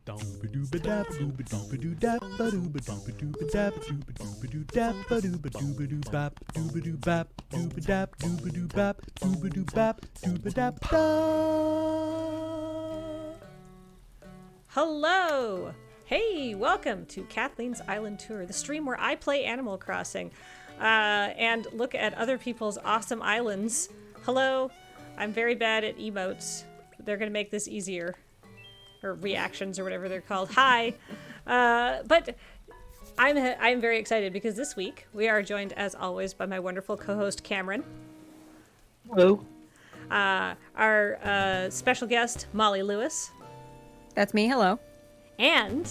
Hello! Hey, welcome to Kathleen's Island Tour, the stream where I play Animal Crossing and look at other people's awesome islands. Hello, I'm very bad at emotes. They're going to make this easier. Or reactions or whatever they're called. Hi! But I'm very excited because this week we are joined, as always, by my wonderful co-host Cameron. Hello. Our special guest, Molly Lewis. That's me, hello. And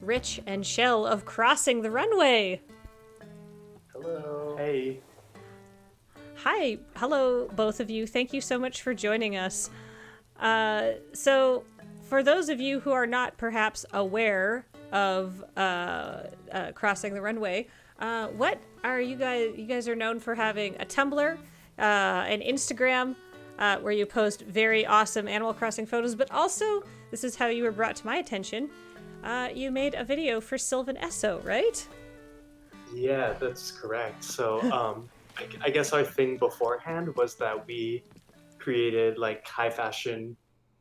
Rich and Shell of Crossing the Runway. Hello. Hey. Hi. Hello, both of you. Thank you so much for joining us. So, for those of you who are not perhaps aware of Crossing the Runway, what are you guys? You guys are known for having a Tumblr, an Instagram, where you post very awesome Animal Crossing photos, but also, this is how you were brought to my attention, you made a video for Sylvan Esso, right? Yeah, that's correct. So, I guess our thing beforehand was that we created like high fashion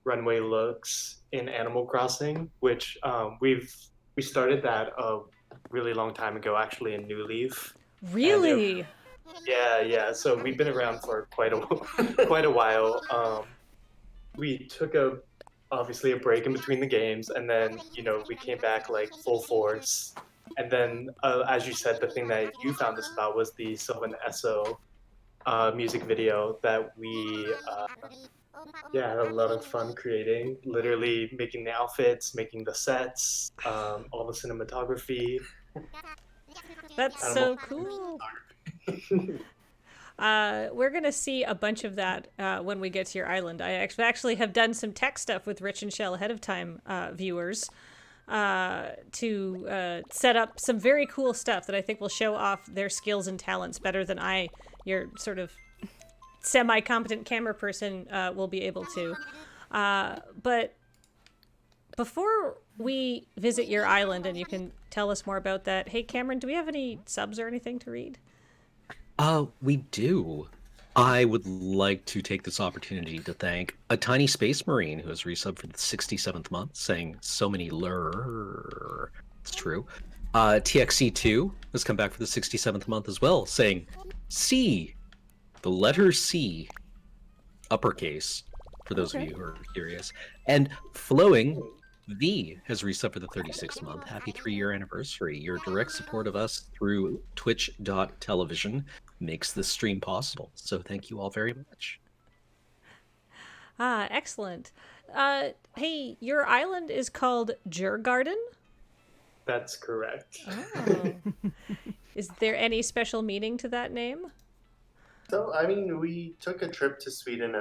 runway looks in Animal Crossing, which we started that a really long time ago, actually in New Leaf. Really? Yeah. So we've been around for quite a while. We took obviously a break in between the games, and then we came back like full force. And then, as you said, the thing that you found us about was the Sylvan Esso music video that we had a lot of fun creating. Literally making the outfits, making the sets, all the cinematography. That's so cool. We're going to see a bunch of that when we get to your island. I actually have done some tech stuff with Rich and Shell ahead of time, viewers, to set up some very cool stuff that I think will show off their skills and talents better than your sort of semi-competent camera person, will be able to. But before we visit your island and you can tell us more about that, hey, Cameron, do we have any subs or anything to read? We do. I would like to take this opportunity to thank a tiny space marine who has resubbed for the 67th month, saying so many lur. It's true. TXC2 has come back for the 67th month as well, saying C. The letter C. Uppercase, for those of you who are curious. And Flowing V has resubbed for the 36th month. Happy 3-year anniversary. Your direct support of us through twitch.television makes this stream possible. So thank you all very much. Excellent. Hey, your island is called Djurgården? That's correct. Oh. Is there any special meaning to that name? So, I mean, we took a trip to Sweden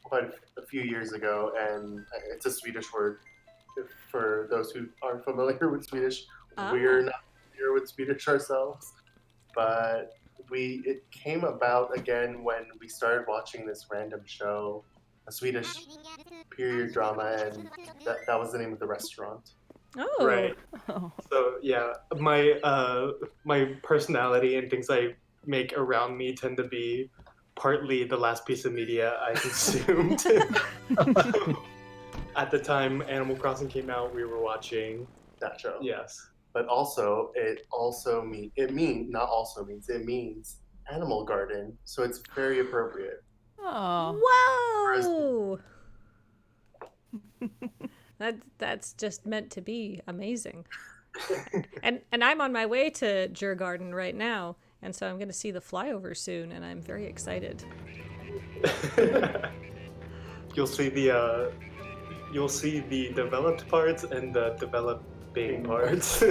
quite a few years ago, and it's a Swedish word. For those who aren't familiar with Swedish, we're not familiar with Swedish ourselves, but it came about again when we started watching this random show, a Swedish period drama, and that was the name of the restaurant. Oh. Right. So yeah, my personality and things I make around me tend to be partly the last piece of media I consumed. At the time Animal Crossing came out, we were watching that show. Yes. But also, it means animal garden, so it's very appropriate. Oh. Whoa! That's just meant to be amazing. and I'm on my way to Djurgården right now, and so I'm going to see the flyover soon, and I'm very excited. You'll see the developed parts and the developing parts.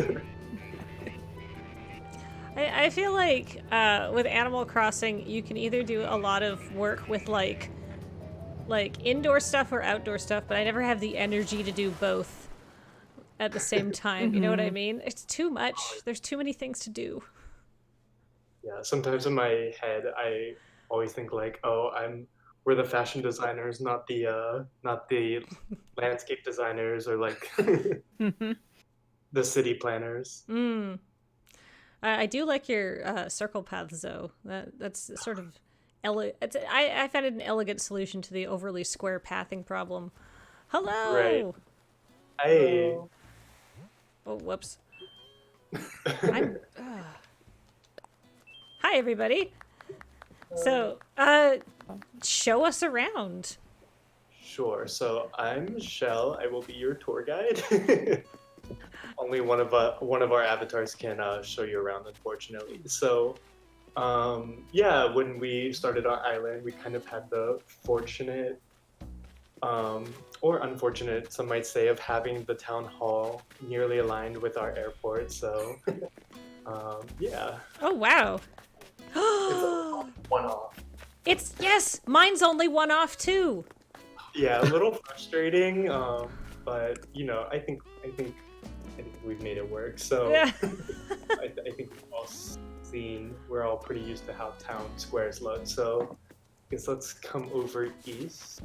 I feel like with Animal Crossing, you can either do a lot of work with like indoor stuff or outdoor stuff, but I never have the energy to do both at the same time. You know what I mean? It's too much. There's too many things to do. Yeah, sometimes in my head, I always think like, oh, I'm we're the fashion designers, not the landscape designers or like the city planners. Mm. I do like your circle paths, though. That's sort of I found it an elegant solution to the overly square pathing problem. Hello. Right. Hey. Oh, whoops. I'm. Hi, everybody. So, show us around. Sure. So I'm Michelle. I will be your tour guide. Only one of our avatars can show you around, unfortunately. So, yeah, when we started our island, we kind of had the fortunate, or unfortunate, some might say, of having the town hall nearly aligned with our airport. So, yeah. Oh, wow. It's a one-off. Yes, mine's only one off too. Yeah, a little frustrating, but you know, I think we've made it work. So Yeah. I think we're all pretty used to how town squares look. So I guess let's come over east.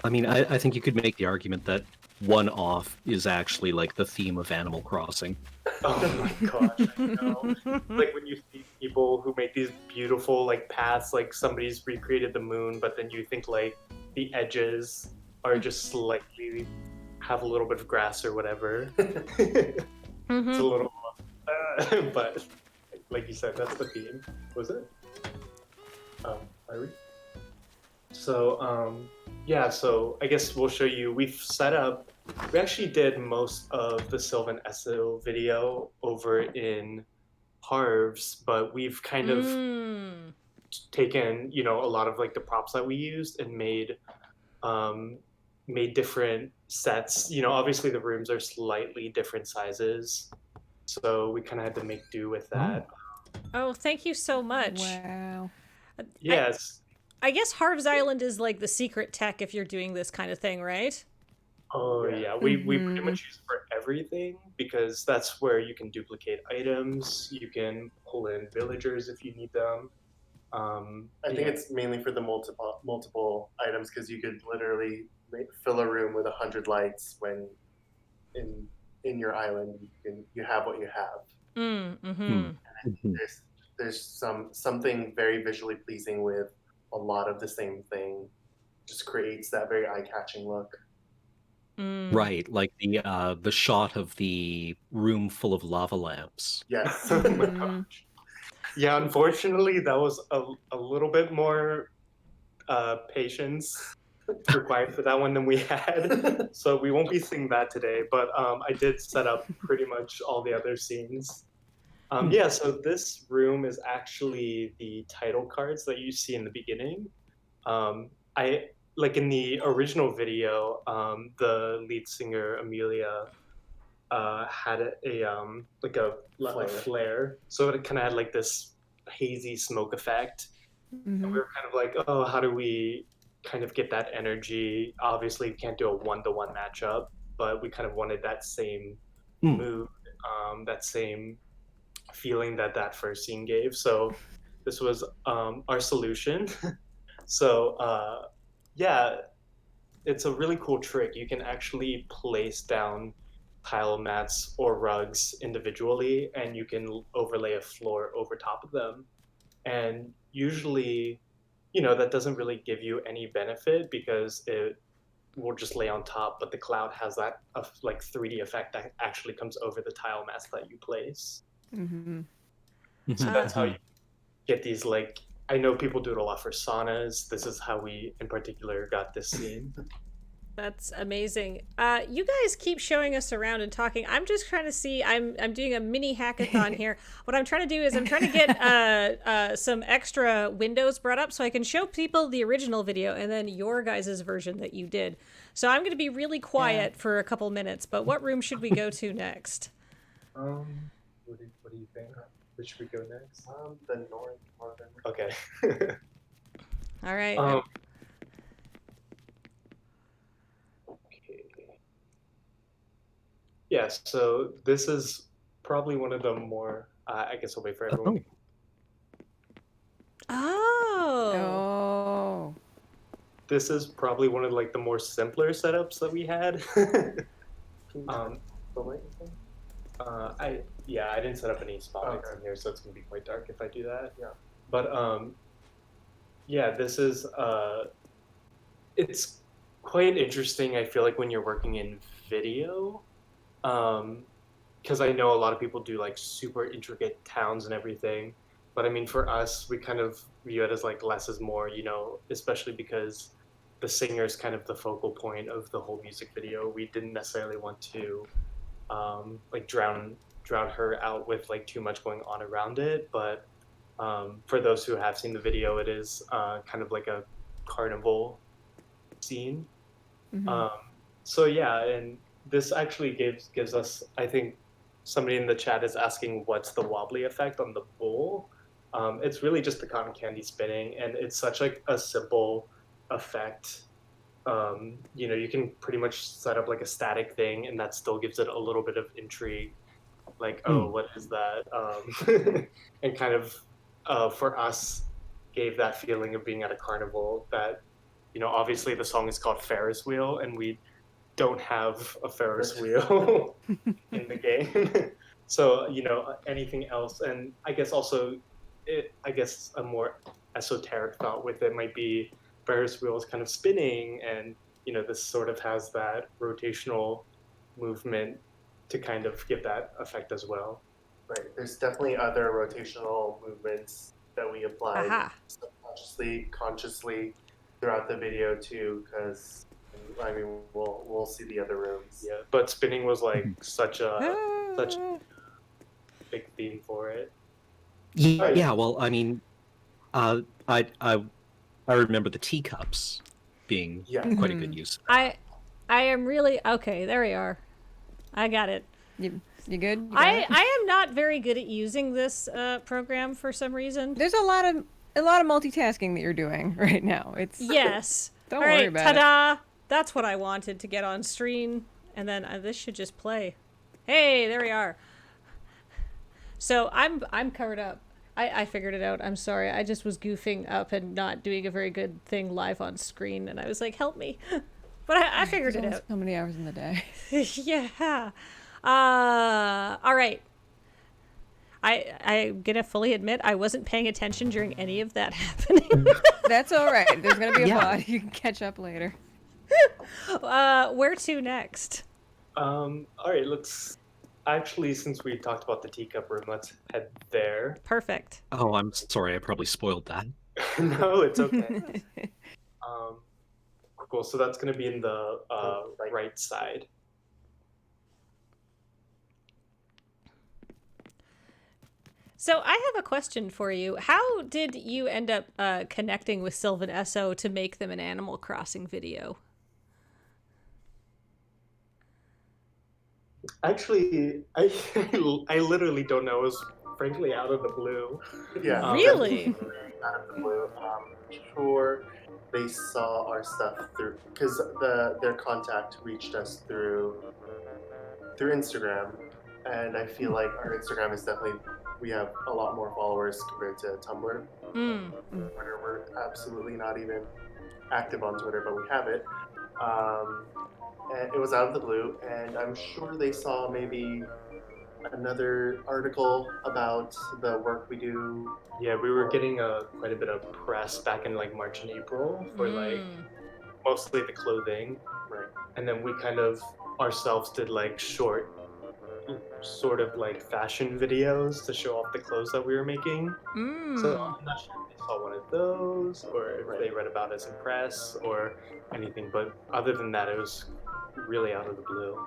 I mean, I think you could make the argument that one off is actually like the theme of Animal Crossing. Oh my gosh, I know. Like when you see people who make these beautiful like paths, like somebody's recreated the moon, but then you think like the edges are just slightly have a little bit of grass or whatever. It's a little, but like you said, that's the theme. Was it? Are we? So, yeah. So I guess we'll show you. We actually did most of the Sylvan Esso video over in Harv's, but we've kind of taken, you know, a lot of like the props that we used and made different sets. You know, obviously the rooms are slightly different sizes, so we kind of had to make do with that. Oh, thank you so much. Wow. Yes. I guess Harv's Island is like the secret tech if you're doing this kind of thing, right? Oh yeah, we pretty much use it for everything because that's where you can duplicate items. You can pull in villagers if you need them. I think it's mainly for the multiple items because you could literally fill a room with 100 lights when in your island you have what you have. There's something very visually pleasing with a lot of the same thing. Just creates that very eye-catching look. Right, like the shot of the room full of lava lamps. Yes. Oh my gosh. Yeah, unfortunately, that was a little bit more patience required for that one than we had. So we won't be seeing that today, but I did set up pretty much all the other scenes. Yeah, so this room is actually the title cards that you see in the beginning. I like in the original video, the lead singer Amelia had a flare, so it kind of had like this hazy smoke effect. And we were kind of like, oh, how do we kind of get that energy? Obviously, we can't do a one-to-one matchup, but we kind of wanted that same mood, that same feeling that first scene gave. So this was our solution. So yeah, it's a really cool trick. You can actually place down tile mats or rugs individually, and you can overlay a floor over top of them. And usually, you know, that doesn't really give you any benefit because it will just lay on top, but the cloud has that like 3D effect that actually comes over the tile mats that you place. So that's how you get these, like, I know people do it a lot for saunas. This is how we in particular got this scene. That's amazing. You guys keep showing us around and talking. I'm just trying to see. I'm doing a mini hackathon here. What I'm trying to do is I'm trying to get some extra windows brought up so I can show people the original video and then your guys' version that you did. So I'm going to be really quiet for a couple minutes. But what room should we go to next? What do you think? Where should we go next? The northern. Okay. All right. Okay. Yeah, so this is probably one of the more, I guess I'll wait for everyone. Oh. this is probably one of like the more simpler setups that we had. um, The light thing? I didn't set up any spotlights Okay. in here, so it's gonna be quite dark if I do that. Yeah. But this is it's quite interesting. I feel like when you're working in video, because I know a lot of people do like super intricate towns and everything, but I mean for us, we kind of view it as like less is more, you know, especially because the singer is kind of the focal point of the whole music video. We didn't necessarily want to like drown her out with like too much going on around it, but for those who have seen the video, it is kind of like a carnival scene. Mhm. So yeah, and this actually gives us, I think, somebody in the chat is asking what's the wobbly effect on the bull. It's really just the cotton candy spinning, and it's such like a simple effect. You know, you can pretty much set up like a static thing, and that still gives it a little bit of intrigue. Like, oh, what is that? And kind of for us, gave that feeling of being at a carnival. That, you know, obviously the song is called Ferris Wheel, and we don't have a Ferris wheel in the game. So, you know, anything else, and I guess also, I guess a more esoteric thought with it might be Ferris wheel is kind of spinning, and you know, this sort of has that rotational movement to kind of give that effect as well. Right. There's definitely other rotational movements that we applied Aha. subconsciously, consciously throughout the video too, because I mean we'll see the other rooms. Yeah, but spinning was like such a Ah. big theme for it. Yeah, well, I mean, I remember the teacups being Yeah. quite a good use. I am really okay. There we are. I got it. You good? You got I it? am not very good at using this program for some reason. There's a lot of multitasking that you're doing right now. It's Yes. Don't All worry right, about it. ta-da! That's what I wanted to get on screen, and then this should just play. Hey, there we are. So I'm covered up. I figured it out. I'm sorry. I just was goofing up and not doing a very good thing live on screen, and I was like, help me. But I figured it There's out. so many hours in the day. Yeah. All right. I'm gonna fully admit I wasn't paying attention during any of that happening. That's all right. There's gonna be a Yeah. pod. You can catch up later. Where to next? All right, let's actually, since we talked about the teacup room, let's head there. Perfect. Oh, I'm sorry, I probably spoiled that. No, it's okay. Cool. So that's going to be in the right side. So I have a question for you. How did you end up connecting with Sylvan Esso to make them an Animal Crossing video? Actually, I literally don't know. It was frankly out of the blue. Yeah. Really? Out of the blue. Sure. They saw our stuff through because their contact reached us through Instagram, and I feel like our Instagram is definitely, we have a lot more followers compared to Tumblr. Twitter, we're absolutely not even active on Twitter, but we have it. And it was out of the blue, and I'm sure they saw maybe another article about the work we do. Yeah, we were getting quite a bit of press back in like March and April for like mostly the clothing, Right. and then we kind of ourselves did like short, sort of like fashion videos to show off the clothes that we were making. So I'm not sure if they saw one of those or if they read about us in press or anything, but other than that, it was really out of the blue.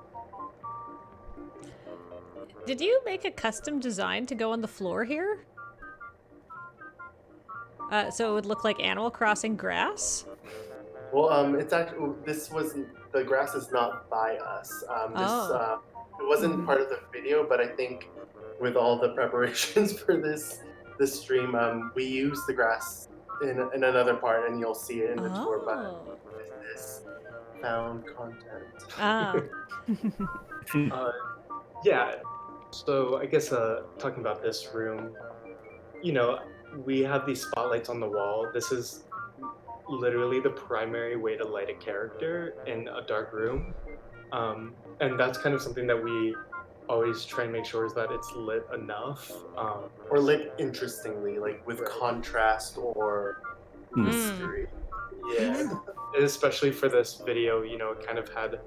Did you make a custom design to go on the floor here? So it would look like Animal Crossing grass? Well, it's actually, the grass is not by us. It wasn't part of the video, but I think with all the preparations for this stream, we use the grass in another part, and you'll see it in the tour. But this found content. Yeah. So I guess talking about this room, you know, we have these spotlights on the wall. This is literally the primary way to light a character in a dark room. And that's kind of something that we always try and make sure is that it's lit enough. Or lit interestingly, like with Right. contrast or Mm. mystery. Yeah, and especially for this video, you know, it kind of had,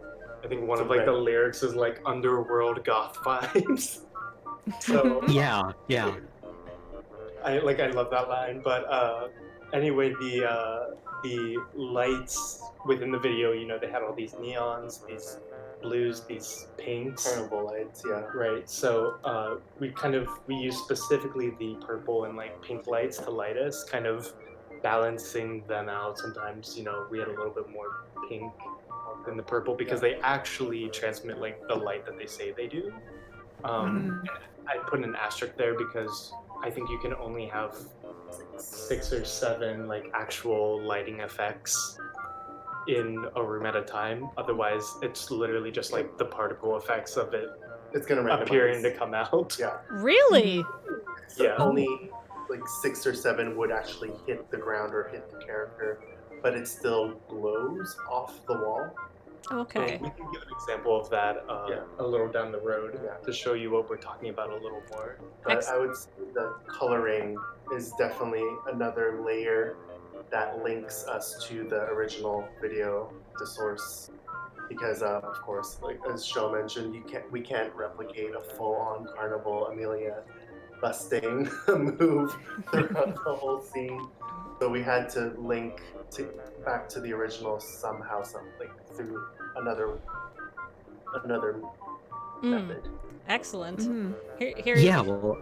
I think one of like the lyrics is like underworld goth vibes. So Yeah, yeah. I love that line, but anyway, the lights within the video, you know, they had all these neons, these blues, these pinks. Carnival lights, yeah. Right. So we use specifically the purple and like pink lights to light us, kind of balancing them out. Sometimes, you know, we had a little bit more pink than the purple because they actually transmit like the light that they say they do. I put an asterisk there because I think you can only have 6 or 7 like actual lighting effects in a room at a time. Otherwise, it's literally just like the particle effects of it It's gonna randomize. appearing to come out. Yeah. Really? So Yeah. only like 6 or 7 would actually hit the ground or hit the character, but it still glows off the wall. Okay. We can give an example of that a little down the road Yeah. to show you what we're talking about a little more. But I would say the coloring is definitely another layer that links us to the original video, the source, because of course, like as Sho mentioned, we can't replicate a full-on Carnival Amelia busting move throughout the whole scene. So we had to link back to the original somehow, something through another method. Excellent. Mhm. Here. Yeah, well,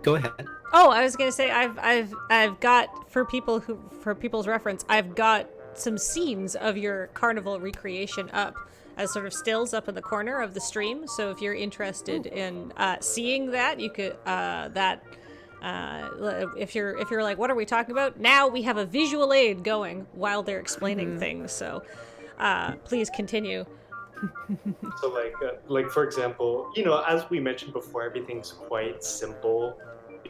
go ahead. Oh, I was gonna say I've got for people's reference, I've got some scenes of your carnival recreation up as sort of stills up in the corner of the stream. So if you're interested in seeing that, you could if you're like, what are we talking about? Now we have a visual aid going while they're explaining things. So please continue. So like for example, you know, as we mentioned before, everything's quite simple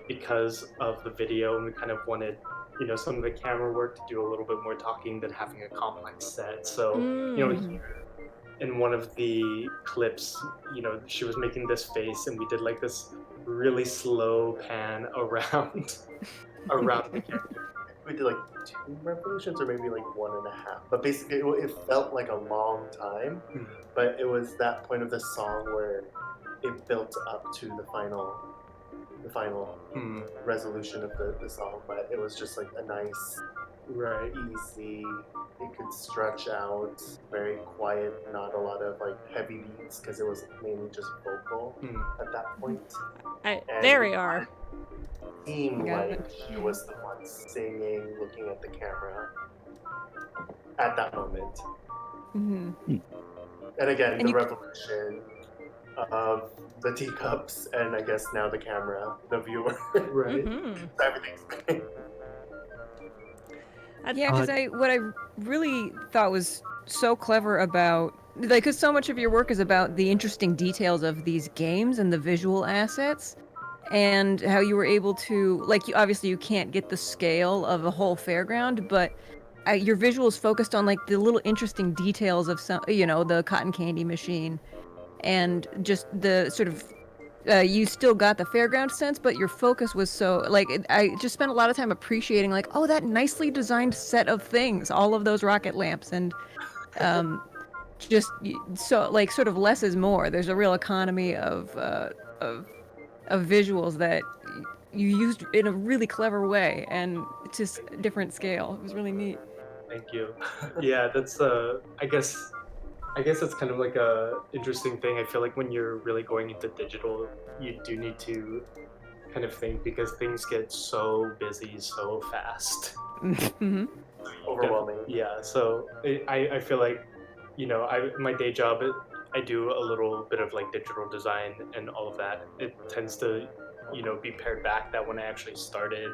because of the video, and we kind of wanted, you know, some of the camera work to do a little bit more talking than having a complex set. So you know, here in one of the clips, you know, she was making this face, and we did like this really slow pan around the character. We did like 2 revolutions or maybe like 1.5. But basically, it felt like a long time. But it was that point of the song where it built up to the final resolution of the song. But it was just like a nice, Right. easy. It could stretch out, very quiet, not a lot of like heavy beats because it was mainly just vocal at that point. There we are. Seemed like she was the one singing, looking at the camera at that moment. And again, the revolution of the teacups, and I guess now the camera, the viewer. Right. Everything's Yeah, because what I really thought was so clever about, like, because so much of your work is about the interesting details of these games and the visual assets, and how you were able to, like, obviously you can't get the scale of a whole fairground, but your visuals focused on like the little interesting details of some, you know, the cotton candy machine, and just the sort of. You still got the fairground sense, but your focus was so, like, I just spent a lot of time appreciating, like, oh, that nicely designed set of things, all of those rocket lamps, and just so, like, sort of less is more. There's a real economy of visuals that you used in a really clever way, and just different scale. It was really neat. Thank you. Yeah, that's I guess it's kind of like a interesting thing. I feel like when you're really going into digital, you do need to kind of think because things get so busy so fast. overwhelming. Yeah, so I feel like, you know, my day job, I do a little bit of like digital design and all of that. It tends to, you know, be pared back that when I actually started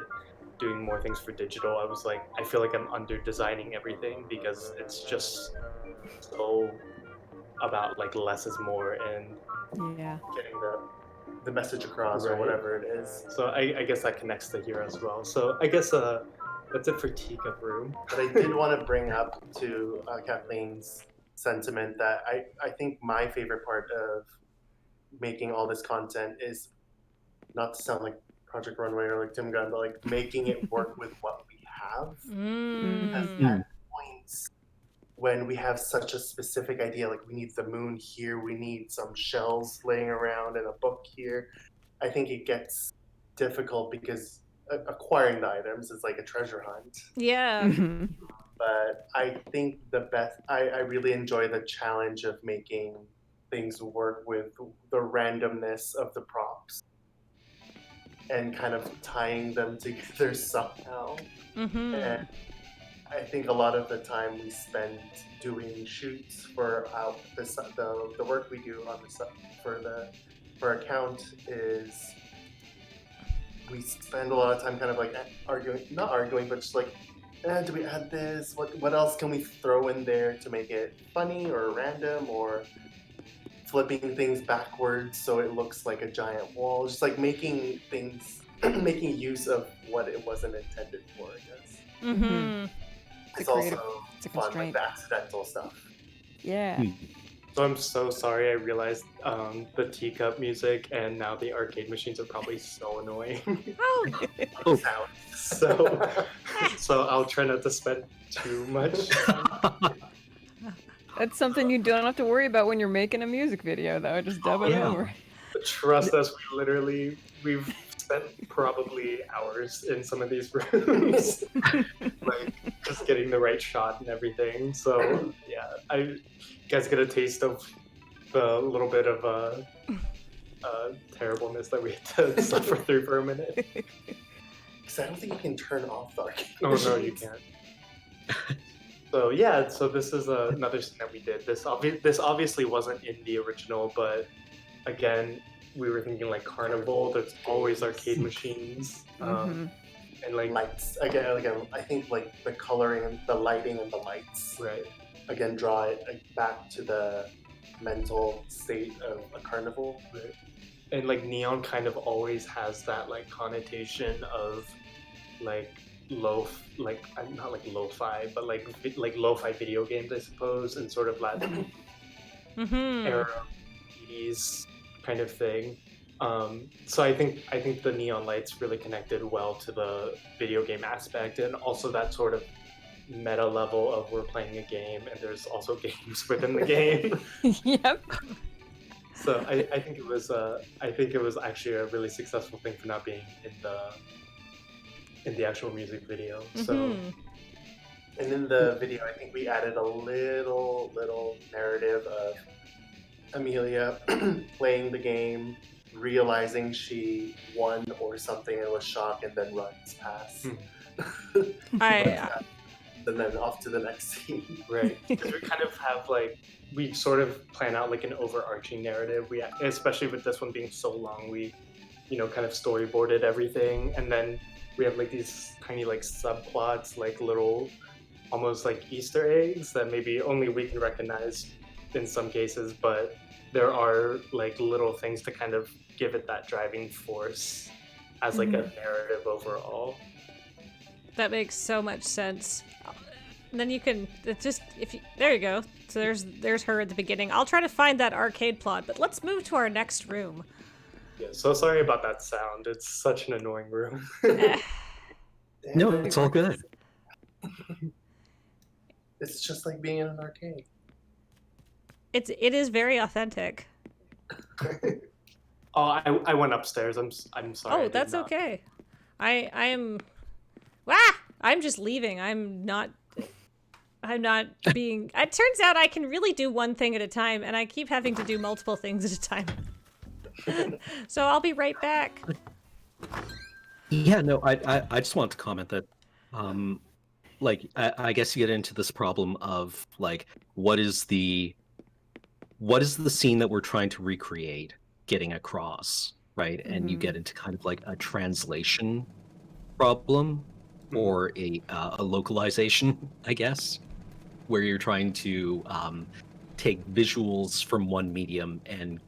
doing more things for digital, I was like, I feel like I'm under designing everything because it's just so about like less is more and Getting the message across or whatever it is. So I guess that connects to here as well. So I guess That's it for Teacup Room. But I did want to bring up to Kathleen's sentiment that I think my favorite part of making all this content is not to sound like Project Runway or like Tim Gunn, but like making it work with what we have. Because at points when we have such a specific idea, like we need the moon here, we need some shells laying around and a book here, I think it gets difficult because acquiring the items is like a treasure hunt. Yeah. But I think I really enjoy the challenge of making things work with the randomness of the props and kind of tying them together somehow. And I think a lot of the time we spend doing shoots for the work we do on for our account is we spend a lot of time kind of like not arguing, but just like, do we add this? What else can we throw in there to make it funny or random or flipping things backwards so it looks like a giant wall? Just like making making use of what it wasn't intended for, I guess. It's also fun, like the accidental stuff. Yeah. So I'm so sorry. I realized the teacup music and now the arcade machines are probably so annoying. So I'll try not to spend too much. That's something you don't have to worry about when you're making a music video, though. Just dub it over. Trust us, we've spent probably hours in some of these rooms, like just getting the right shot and everything. So yeah, you guys get a taste of the little bit of terribleness that we had to suffer through for a minute. Because I don't think you can turn off the arcade. Oh no, you can't. So yeah, so this is another scene that we did. This obviously wasn't in the original, but again, we were thinking like carnival. There's always arcade machines, and like lights. Again, I think like the coloring and the lighting and the lights. Right. Again, draw it back to the mental state of a carnival. Right. And like neon kind of always has that like connotation of like not like lo-fi, but like lo-fi video games, I suppose, and sort of that era 80s kind of thing. So I think the neon lights really connected well to the video game aspect, and also that sort of meta level of we're playing a game and there's also games within the game. Yep. So I think it was actually a really successful thing for not being in the actual music video. So and in the video, I think we added a little narrative of Amelia playing the game, realizing she won or something and was shocked, and then runs past. And then off to the next scene. Right. Because we kind of have we sort of plan out like an overarching narrative. We, especially with this one being so long, we, kind of storyboarded everything, and then we have like these tiny like subplots, like little, almost like Easter eggs that maybe only we can recognize in some cases, but there are like little things to kind of give it that driving force as like a narrative overall. That makes so much sense. And then you can there you go. So there's her at the beginning. I'll try to find that arcade plot, but let's move to our next room. Yeah, so sorry about that sound. It's such an annoying room. No, it's all good. It's just like being in an arcade. It is very authentic. Oh, I went upstairs. I'm sorry. Oh, that's okay. I'm just leaving. I'm not being... It turns out I can really do one thing at a time, and I keep having to do multiple things at a time. So I'll be right back. Yeah, no, I just want to comment that, I guess you get into this problem of, like, what is the scene that we're trying to recreate getting across, right? And you get into kind of like a translation problem or a localization, I guess, where you're trying to take visuals from one medium and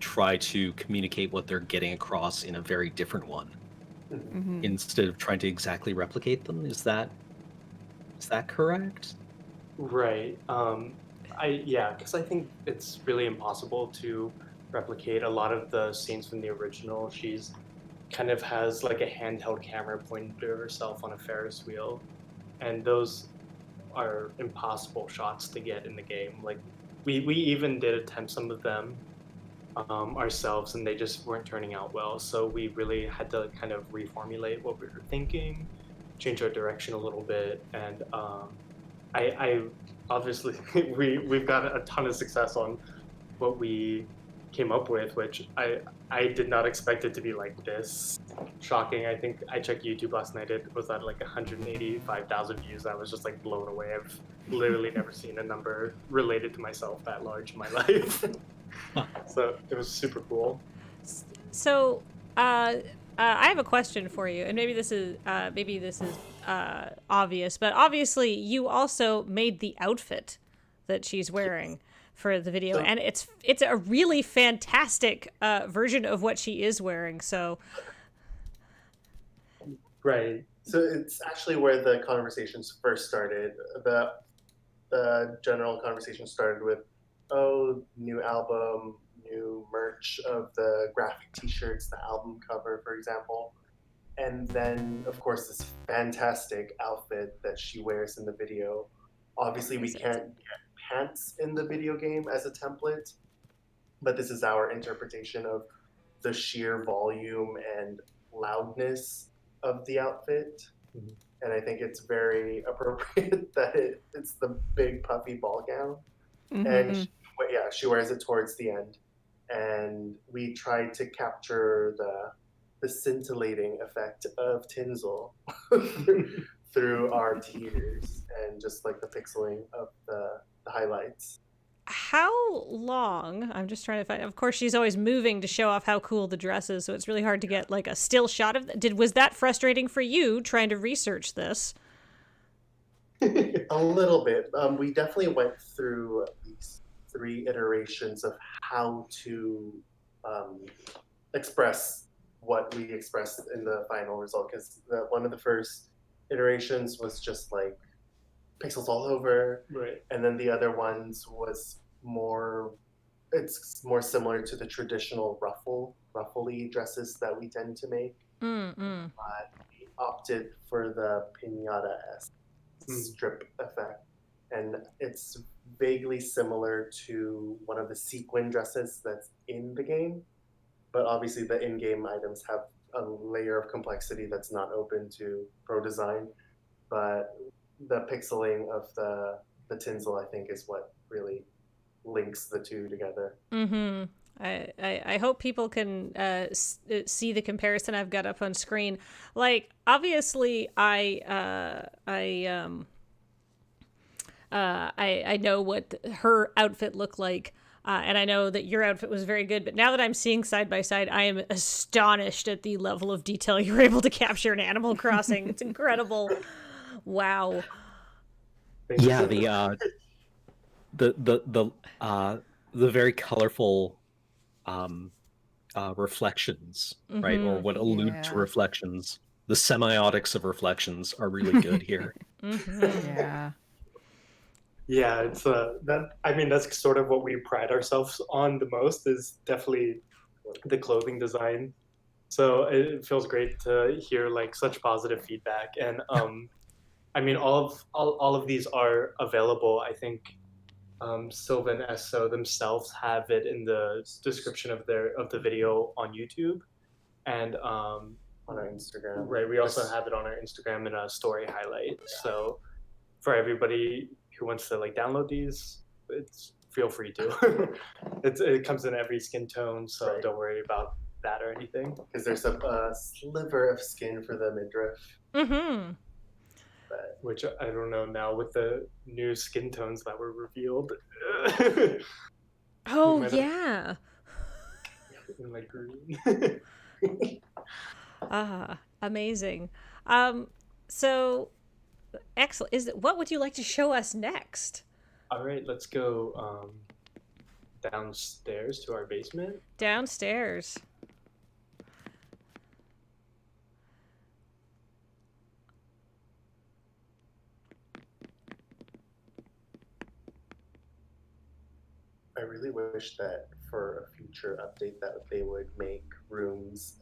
try to communicate what they're getting across in a very different one. Mhm. instead of trying to exactly replicate them. Is that correct? Right. Because I think it's really impossible to replicate a lot of the scenes from the original. She's kind of has like a handheld camera pointed to herself on a Ferris wheel, and those are impossible shots to get in the game. Like we even did attempt some of them ourselves, and they just weren't turning out well. So we really had to kind of reformulate what we were thinking, change our direction a little bit, and I obviously we've got a ton of success on what we came up with, which I did not expect it to be like this shocking. I think I checked YouTube last night; it was at like 185,000 views. I was just like blown away. I've literally never seen a number related to myself that large in my life. So it was super cool. So, I have a question for you, and maybe this is obvious, but obviously you also made the outfit that she's wearing for the video, So- and it's a really fantastic version of what she is wearing. So, Right. So it's actually where the conversations first started. The general conversation started with, oh, new album, new merch of the graphic T-shirts, the album cover, for example, and then of course this fantastic outfit that she wears in the video. Obviously, we can't get pants in the video game as a template, but this is our interpretation of the sheer volume and loudness of the outfit. Mhm. And I think it's very appropriate that it's the big puffy ball gown. And Mhm. she wears it towards the end. And we tried to capture the scintillating effect of tinsel through our tears and just like the pixeling of the highlights. how long? I'm just trying to find. Of course, she's always moving to show off how cool the dress is, so it's really hard to get like a still shot of. Was that frustrating for you trying to research this? A little bit. We definitely went through these 3 iterations of how to um, express what we expressed in the final result. Because one of the first iterations was just like pixels all over, Right. and then the other ones was more. It's more similar to the traditional ruffly dresses that we tend to make. Mm-mm. We opted for the pinata Mm. strip effect, and it's vaguely similar to one of the sequin dresses that's in the game, but obviously the in-game items have a layer of complexity that's not open to pro design. But the pixeling of the tinsel, I think, is what really links the two together. Mm-hmm. I hope people can see the comparison I've got up on screen. Like, obviously, I know what her outfit looked like, and I know that your outfit was very good. But now that I'm seeing side by side, I am astonished at the level of detail you're able to capture in Animal Crossing. It's incredible. Wow. Yeah, the very colorful reflections, right, or Mm-hmm. what allude to Yeah. reflections. The semiotics of reflections are really good here. Mm-hmm. Yeah. Yeah, it's that. I mean, that's sort of what we pride ourselves on the most. Is definitely the clothing design. So it feels great to hear like such positive feedback, and I mean, all of these are available. I think Silva and Esso themselves have it in the description of the video on YouTube, and On our Instagram. right, we also have it on our Instagram in a story highlight. So for everybody who wants to like download these, it's feel free to. It comes in every skin tone, so Right. don't worry about that or anything. Because there's a sliver of skin for the midriff. Mm-hmm. But Which I don't know now with the new skin tones that were revealed. Oh, might have- yeah. in like green. Ah, amazing. So excellent. What would you like to show us next? All right, let's go downstairs to our basement. Downstairs. wish that for a future update that they would make rooms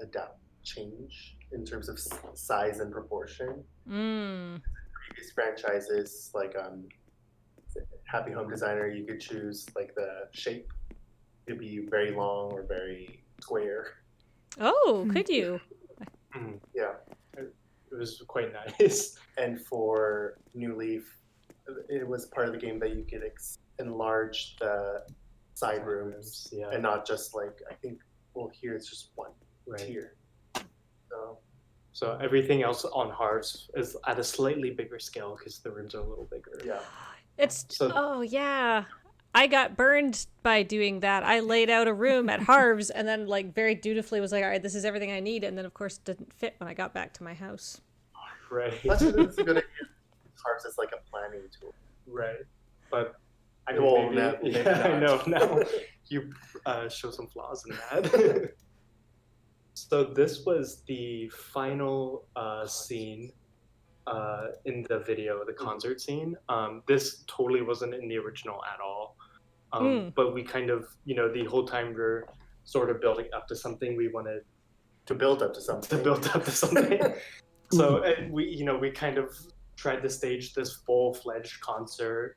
change in terms of size and proportion. Mm. Previous franchises like Happy Home Designer, you could choose like the shape. It could be very long or very square. Oh, could you? Yeah. It was quite nice. And for New Leaf, it was part of the game that you could enlarge the side rooms, yeah. and not just like, I think, well, here it's just one Right. tier. So everything else on Hearts is at a slightly bigger scale because the rooms are a little bigger. Yeah. Oh yeah. I got burned by doing that. I laid out a room at Harv's and then like very dutifully was like, all right, this is everything I need. And then of course it didn't fit when I got back to my house. Right. That's a good idea. Hearts is like a planning tool. Right. But I Well, maybe, maybe I know not. now you show some flaws in that. So this was the final scene in the video, the concert scene. This totally wasn't in the original at all. But we kind of, the whole time we're sort of building up to something, we wanted to build up to something. So we kind of tried to stage this full-fledged concert.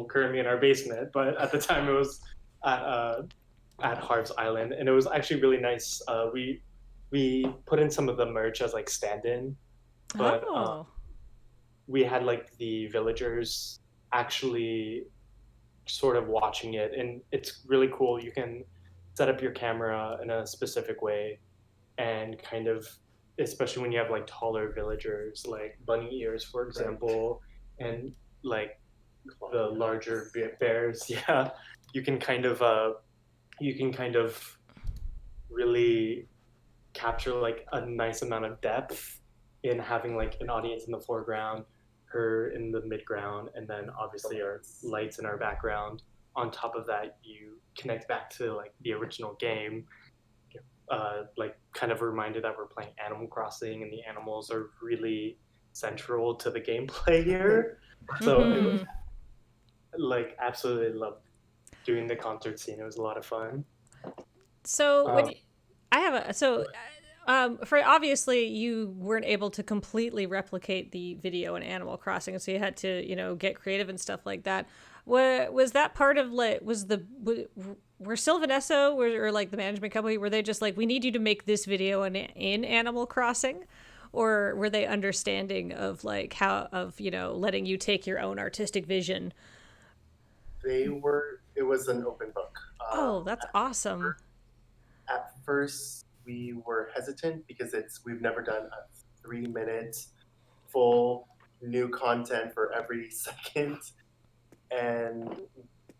Currently in our basement, but at the time it was at Harv's Island, and it was actually really nice. We put in some of the merch as like stand-in, but we had like the villagers actually sort of watching it, and it's really cool. You can set up your camera in a specific way, and kind of, especially when you have like taller villagers, like bunny ears, for example, and like the larger bears. Yeah, you can kind of really capture like a nice amount of depth in having like an audience in the foreground, her in the midground, and then obviously our lights in our background. On top of that, you connect back to like the original game, like kind of a reminder that we're playing Animal Crossing and the animals are really central to the gameplay here. So like absolutely loved doing the concert scene. It was a lot of fun. So for obviously you weren't able to completely replicate the video in Animal Crossing, so you had to get creative and stuff like that. Was that part of like were Sylvanesso or like the management company, were they just like, we need you to make this video in Animal Crossing, or were they understanding of like letting you take your own artistic vision? It was an open book. Oh, that's awesome. At first, we were hesitant because we've never done a 3-minute full new content for every second, and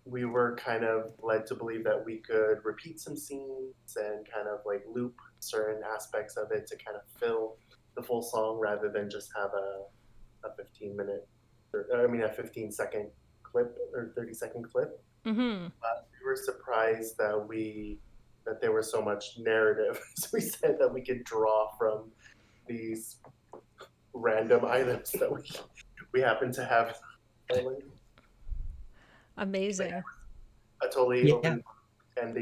we were kind of led to believe that we could repeat some scenes and kind of like loop certain aspects of it to kind of fill the full song rather than just have a 15-second clip or 30-second clip. Mm-hmm. But we were surprised that there was so much narrative. So we said that we could draw from these random items that we happen to have. Amazing. A totally open, and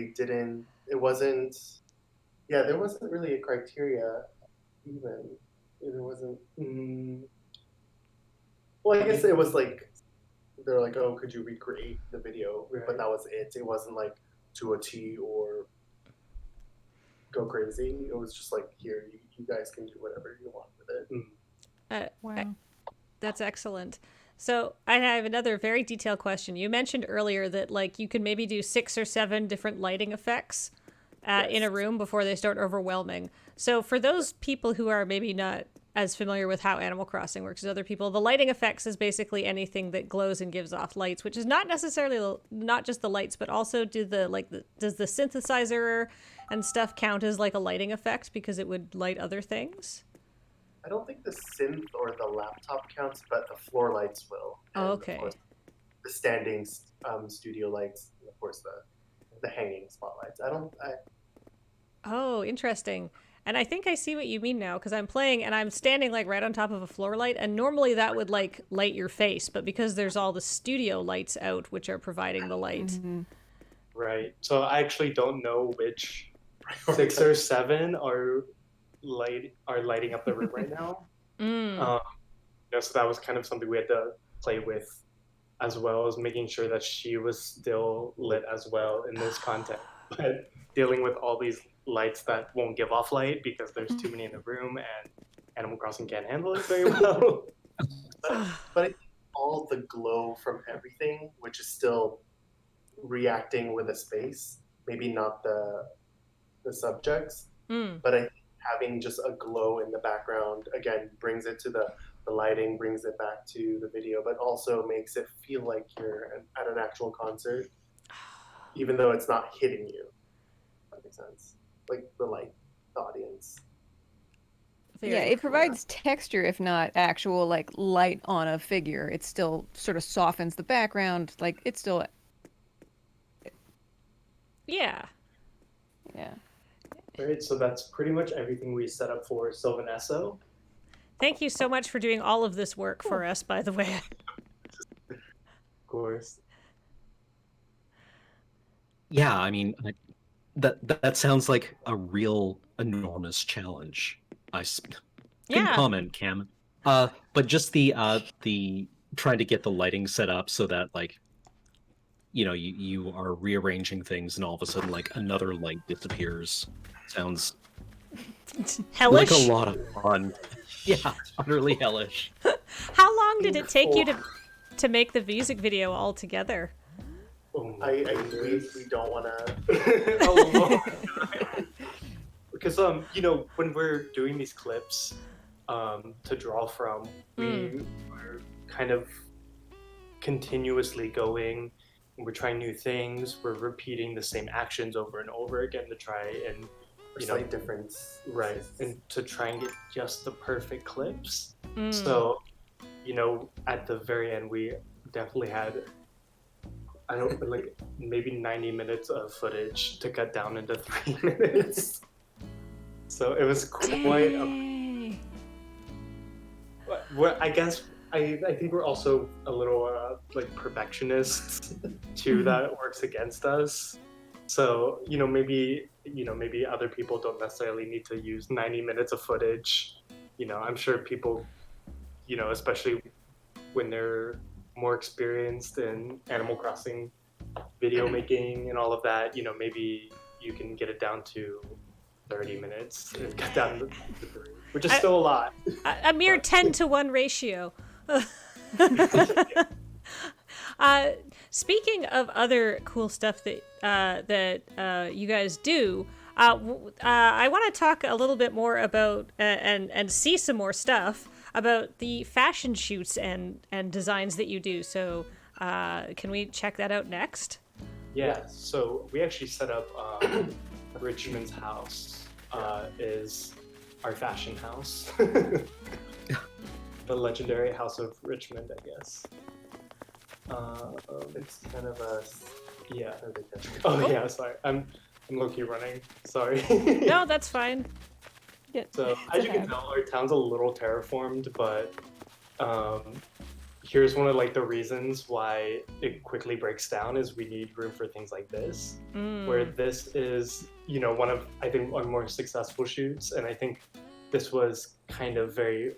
there wasn't really a criteria even. There wasn't. Well, I guess it was like, they're like, oh, could you recreate the video? Right. But that was it. It wasn't like to a T or go crazy. It was just like, here, you guys can do whatever you want with it. Wow. That's excellent. So I have another very detailed question. You mentioned earlier that like you could maybe do 6 or 7 different lighting effects in a room before they start overwhelming. So for those people who are maybe not as familiar with how Animal Crossing works as other people, the lighting effects is basically anything that glows and gives off lights, which is not necessarily not just the lights, but also does the synthesizer and stuff count as like a lighting effect because it would light other things? I don't think the synth or the laptop counts, but the floor lights will. And okay. Of course, the standing studio lights, and of course the hanging spotlights. Oh, interesting. And I think I see what you mean now, because I'm playing and I'm standing like right on top of a floor light, and normally that would like light your face, but because there's all the studio lights out which are providing the light. Right. So I actually don't know which 6 or 7 are lighting up the room right now. So that was kind of something we had to play with, as well as making sure that she was still lit as well in this content. But dealing with all these lights that won't give off light because there's too many in the room, and Animal Crossing can't handle it very well. But I think all the glow from everything, which is still reacting with a space, maybe not the subjects, but I think having just a glow in the background again brings it to the lighting, brings it back to the video, but also makes it feel like you're at an actual concert, even though it's not hitting you. That makes sense. Like the light, the audience. Yeah, it provides texture, if not actual like light on a figure. It still sort of softens the background. Like it's still. Yeah. Yeah. All right, so that's pretty much everything we set up for Sylvanesso. Thank you so much for doing all of this work for us, by the way. Of course. Yeah, I mean, that sounds like a real enormous challenge. Good comment, Cam. But just the trying to get the lighting set up so that like, you know, you are rearranging things and all of a sudden like another light disappears. Sounds hellish. Like a lot of fun. Yeah, utterly hellish. How long did it take you to make the music video all together? We don't want to. Because you know, when we're doing these clips to draw from, we are kind of continuously going. We're trying new things. We're repeating the same actions over and over again to try and slight difference, right? And to try and get just the perfect clips. So, you know, at the very end, we definitely had maybe 90 minutes of footage to cut down into 3 minutes. So it was quite I guess I think we're also a little like perfectionists too. That works against us. So maybe other people don't necessarily need to use 90 minutes of footage. I'm sure people, especially when they're more experienced in Animal Crossing video making and all of that, maybe you can get it down to 30 minutes and cut down to 3, which is still a lot. A mere 10-to-1 ratio. Speaking of other cool stuff that you guys do, I want to talk a little bit more about and see some more stuff about the fashion shoots and designs that you do. So can we check that out next? Yeah, so we actually set up Richmond's house is our fashion house. The legendary House of Richmond, I guess. It's kind of a yeah. Yeah, sorry. I'm low-key running. Sorry. No, that's fine. Yeah, so as you can tell, our town's a little terraformed, but here's one of the reasons why it quickly breaks down is we need room for things like this, where this is one of I think our more successful shoots, and I think this was kind of very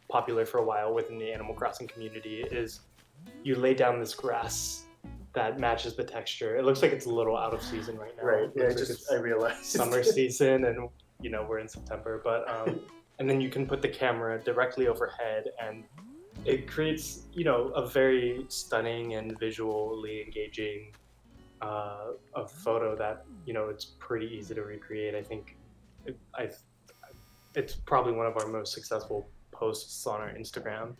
popular for a while within the Animal Crossing community. Is you lay down this grass that matches the texture. It looks like it's a little out of season right now. Right. Yeah, I realized summer season, and we're in September, but and then you can put the camera directly overhead, and it creates a very stunning and visually engaging a photo that it's pretty easy to recreate. I think it's probably one of our most successful posts on our Instagram.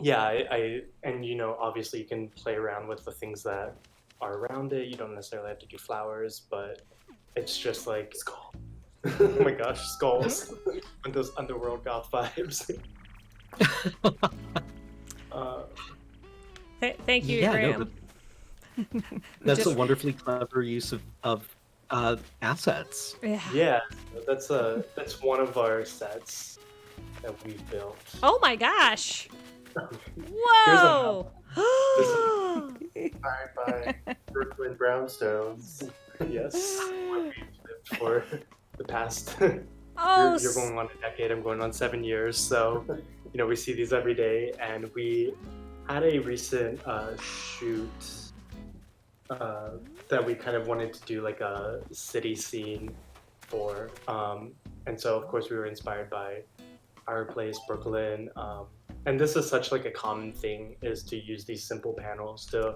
And obviously you can play around with the things that are around it. You don't necessarily have to do flowers, but it's just like skull. Oh my gosh, skulls and those underworld goth vibes. Thank you, Graham. That's a wonderfully clever use of assets. Yeah, that's one of our sets that we built. Oh my gosh. Here's a Whoa. Inspired by Brooklyn brownstones. Yes, what we've lived for the past. Oh, You're going on a decade. I'm going on 7 years. So, we see these every day, and we had a recent shoot that we kind of wanted to do like a city scene for, and so of course we were inspired by our place, Brooklyn. And this is such like a common thing, is to use these simple panels to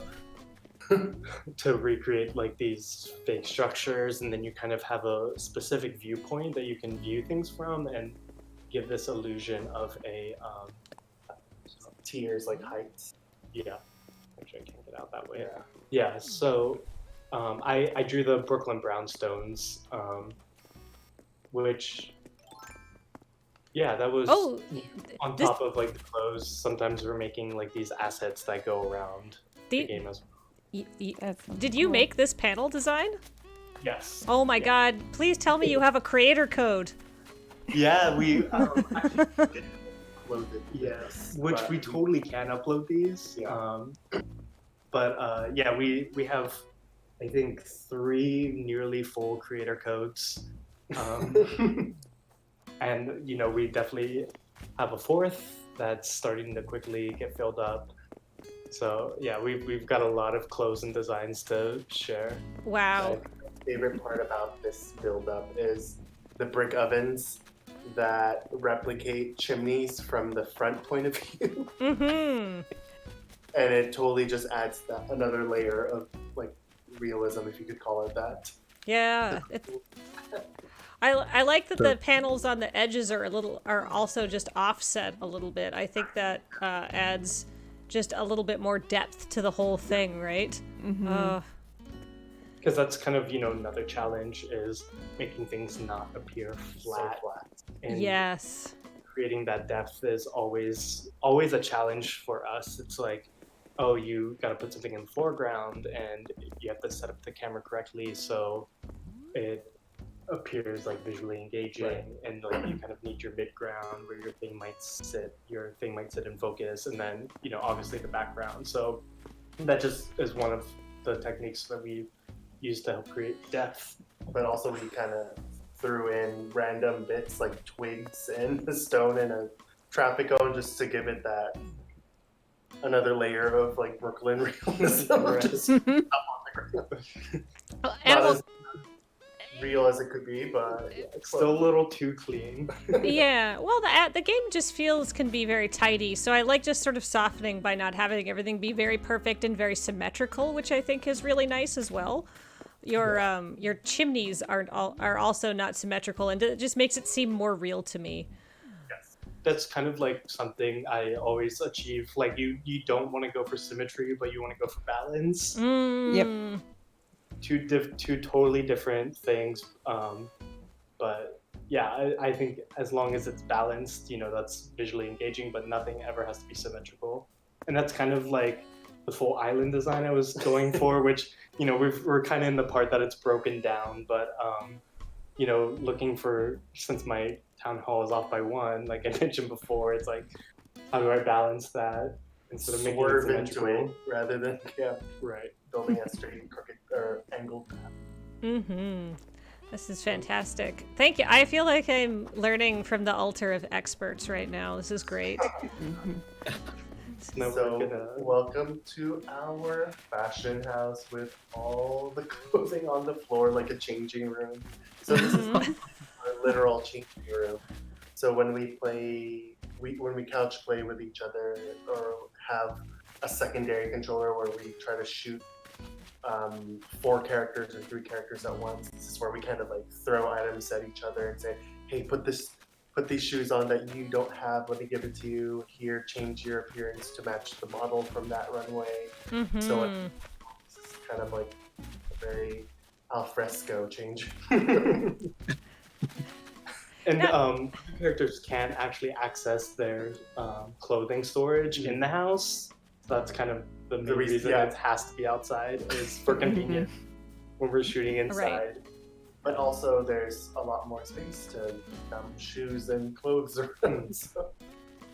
to recreate like these fake structures, and then you kind of have a specific viewpoint that you can view things from and give this illusion of a Tiers, like heights. yeah. Actually, I can't get out that way. Yeah. So I drew the Brooklyn brownstones, which that was on top of like the clothes. Sometimes we're making like these assets that go around the game as well. Did you make this panel design? Yes. Oh my god, please tell me you have a creator code. Yeah, we Uploaded. yes, which we totally can upload these. Yeah. But we have, I think, 3 nearly full creator codes, and we definitely have a 4th that's starting to quickly get filled up. So yeah, we've got a lot of clothes and designs to share. Wow. My favorite part about this build-up is the brick ovens that replicate chimneys from the front point of view. Mm-hmm. And it totally just adds another layer of like realism, if you could call it that. Yeah. I like that the panels on the edges are also just offset a little bit. I think that adds just a little bit more depth to the whole thing, right? Mm-hmm. Because that's kind of another challenge, is making things not appear flat. So flat. And Yes. creating that depth is always a challenge for us. It's like, oh, you got to put something in the foreground, and you have to set up the camera correctly so it appears like visually engaging, Right. and like you kind of need your mid-ground where your thing might sit in focus, and then obviously the background. So that just is one of the techniques that we use to help create depth. But also we kind of threw in random bits like twigs and the stone and a traffic cone just to give it that another layer of like Brooklyn realism. Right. Just up on the ground. Not as real as it could be, but It's still a little too clean. Yeah, well, the game just can be very tidy, so I like just sort of softening by not having everything be very perfect and very symmetrical, which I think is really nice as well. Your chimneys are also not symmetrical, and it just makes it seem more real to me. Yes. That's kind of like something I always achieve. Like you don't want to go for symmetry, but you want to go for balance. Yep. Two totally different things, but yeah, I think as long as it's balanced, that's visually engaging, but nothing ever has to be symmetrical. And that's kind of like the full island design I was going for, which we're kind of in the part that it's broken down, but looking for, since my town hall is off by 1, like I mentioned before, it's like, how do I balance that instead of making it swerve symmetrical? into it rather than Right. building a straight, crooked, or angled path. Mm-hmm. This is fantastic. Thank you. I feel like I'm learning from the altar of experts right now. This is great. No, So, welcome to our fashion house with all the clothing on the floor like a changing room. So this is our literal changing room. So when we couch play with each other or have a secondary controller where we try to shoot 4 characters or 3 characters at once, this is where we kind of like throw items at each other and say, hey, put these shoes on that you don't have, let me give it to you. Here, change your appearance to match the model from that runway. Mm-hmm. So this is kind of like a very alfresco change. And characters can actually access their clothing storage in the house. So that's kind of the main reason it has to be outside, is for convenience when we're shooting inside. Right. but also there's a lot more space to shoes and clothes around. So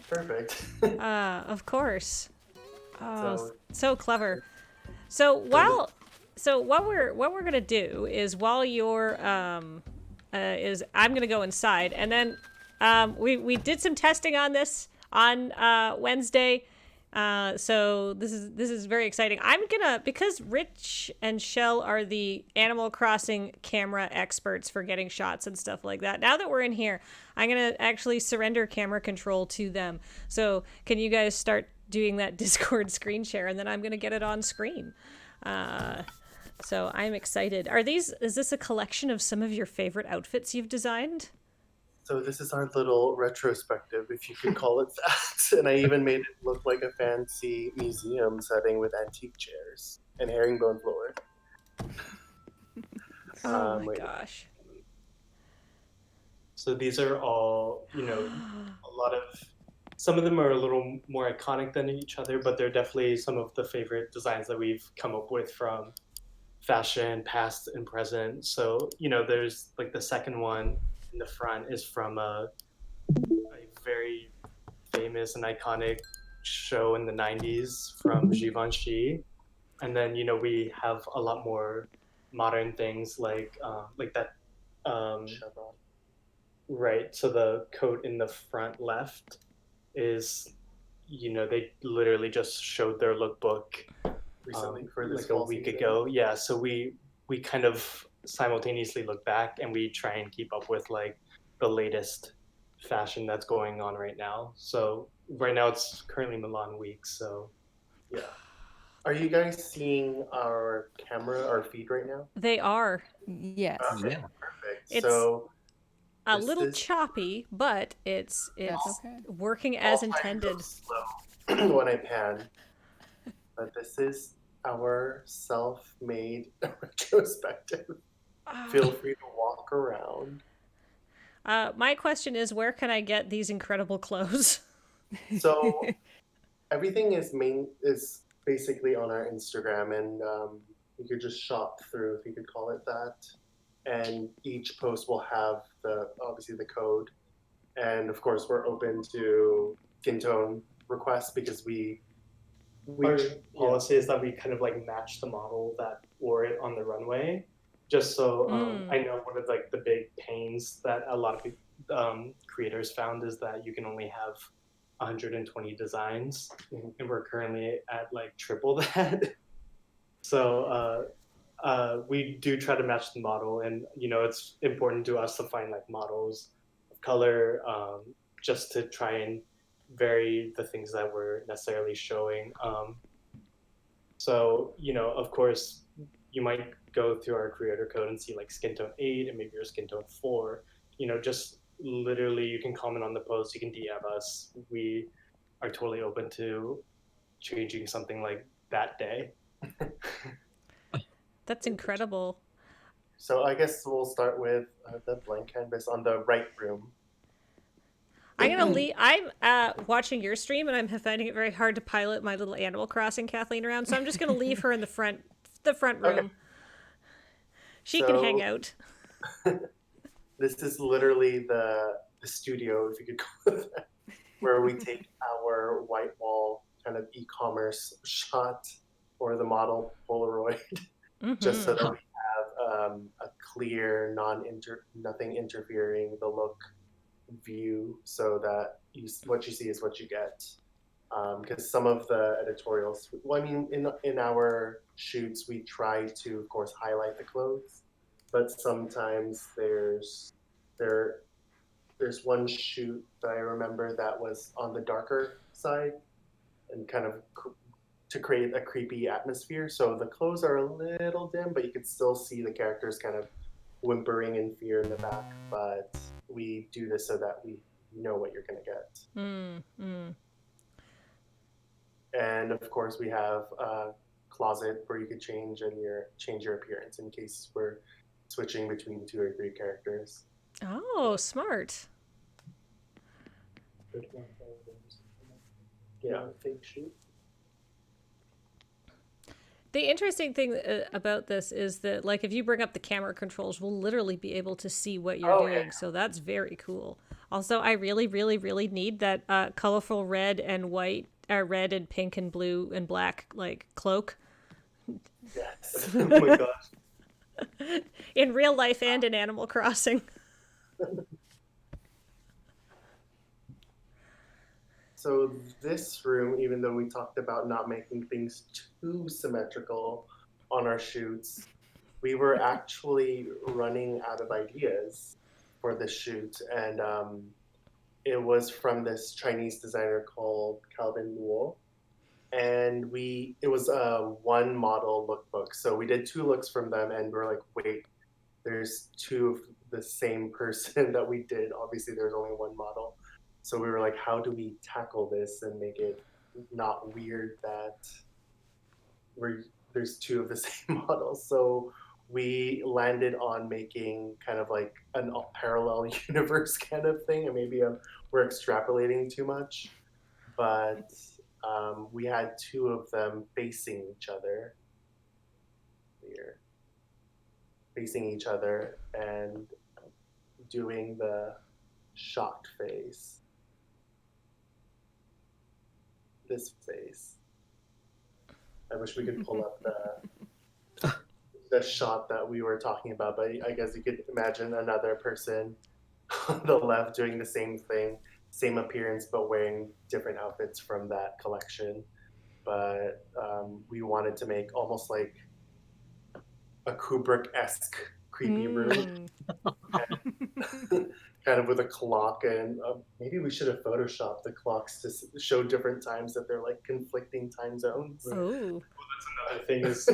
perfect. Of course. Oh, So- so clever. So what we're gonna do is while you're is I'm gonna go inside, and then we did some testing on this on Wednesday. So this is very exciting. I'm gonna, because Rich and Shell are the Animal Crossing camera experts for getting shots and stuff like that. Now that we're in here, I'm gonna actually surrender camera control to them. So can you guys start doing that Discord screen share, and then I'm gonna get it on screen. So I'm excited. Is this a collection of some of your favorite outfits you've designed? So this is our little retrospective, if you could call it that. And I even made it look like a fancy museum setting with antique chairs and herringbone floor. Oh my gosh. So these are all, a lot of, some of them are a little more iconic than each other, but they're definitely some of the favorite designs that we've come up with from fashion, past and present. So, there's like the second one in the front is from a very famous and iconic show in the 90s from Givenchy. And then, we have a lot more modern things like that. Chevron. Right. So the coat in the front left is, they literally just showed their lookbook Recently for this like a fall week season. ago. Yeah. So we kind of simultaneously look back and we try and keep up with like the latest fashion that's going on right now. So right now it's currently Milan week. So Yeah. Are you guys seeing our feed right now? They are Yes. Okay, Yeah. perfect. It's so a this little is- choppy, but it's That's okay. working as I'll try to go intended. slow when I pan. But this is our self-made retrospective. Feel free to walk around. My question is, where can I get these incredible clothes? So everything is basically on our Instagram, and you could just shop through, if you could call it that. And each post will have obviously the code, and of course we're open to skin tone requests because our policy is that we kind of like match the model that wore it on the runway. Just so I know one of like the big pains that a lot of creators found is that you can only have 120 designs, and we're currently at like triple that. So we do try to match the model, and it's important to us to find like models of color, just to try and vary the things that we're necessarily showing. So of course, you might go through our creator code and see like skin tone 8 and maybe your skin tone 4. Just literally you can comment on the post, you can DM us. We are totally open to changing something like that day. That's incredible. So I guess we'll start with the blank canvas on the right room. I'm watching your stream, and I'm finding it very hard to pilot my little Animal Crossing Kathleen around, so I'm just gonna leave her in the front room. Okay. She can hang out. This is literally the studio, if you could call it that, where we take our white wall kind of e-commerce shot or the model Polaroid, just so that we have a clear, nothing interfering the look view, so that what you see is what you get. Because some of the editorials, in our shoots, we try to, of course, highlight the clothes, but sometimes there's one shoot that I remember that was on the darker side and kind of to create a creepy atmosphere. So the clothes are a little dim, but you could still see the characters kind of whimpering in fear in the back. But we do this so that we know what you're going to get. And of course, we have a closet where you could change your appearance in case we're switching between 2 or 3 characters. Oh, smart. Yeah, fake shoot. The interesting thing about this is that, like, if you bring up the camera controls, we'll literally be able to see what you're doing. So that's very cool. Also, I really, really, really need that colorful red and white, red and pink and blue and black, like, cloak Yes. Oh my gosh. in real life and in Animal Crossing. So this room, even though we talked about not making things too symmetrical on our shoots, we were actually running out of ideas for this shoot, and it was from this Chinese designer called Calvin Luo, and it was a one model lookbook. So we did 2 looks from them, and we're like, wait, there's 2 of the same person that we did. Obviously, there's only one model. So we were like, how do we tackle this and make it not weird that there's 2 of the same models? So we landed on making kind of like a parallel universe kind of thing, and maybe we're extrapolating too much, but we had 2 of them facing each other here, facing each other and doing the shocked face. This face. I wish we could pull up the shot that we were talking about, but I guess you could imagine another person on the left doing the same thing, same appearance, but wearing different outfits from that collection. But we wanted to make almost like a Kubrick-esque creepy room. Kind of with a clock, and maybe we should have photoshopped the clocks to show different times that they're like conflicting time zones. Oh. Another thing is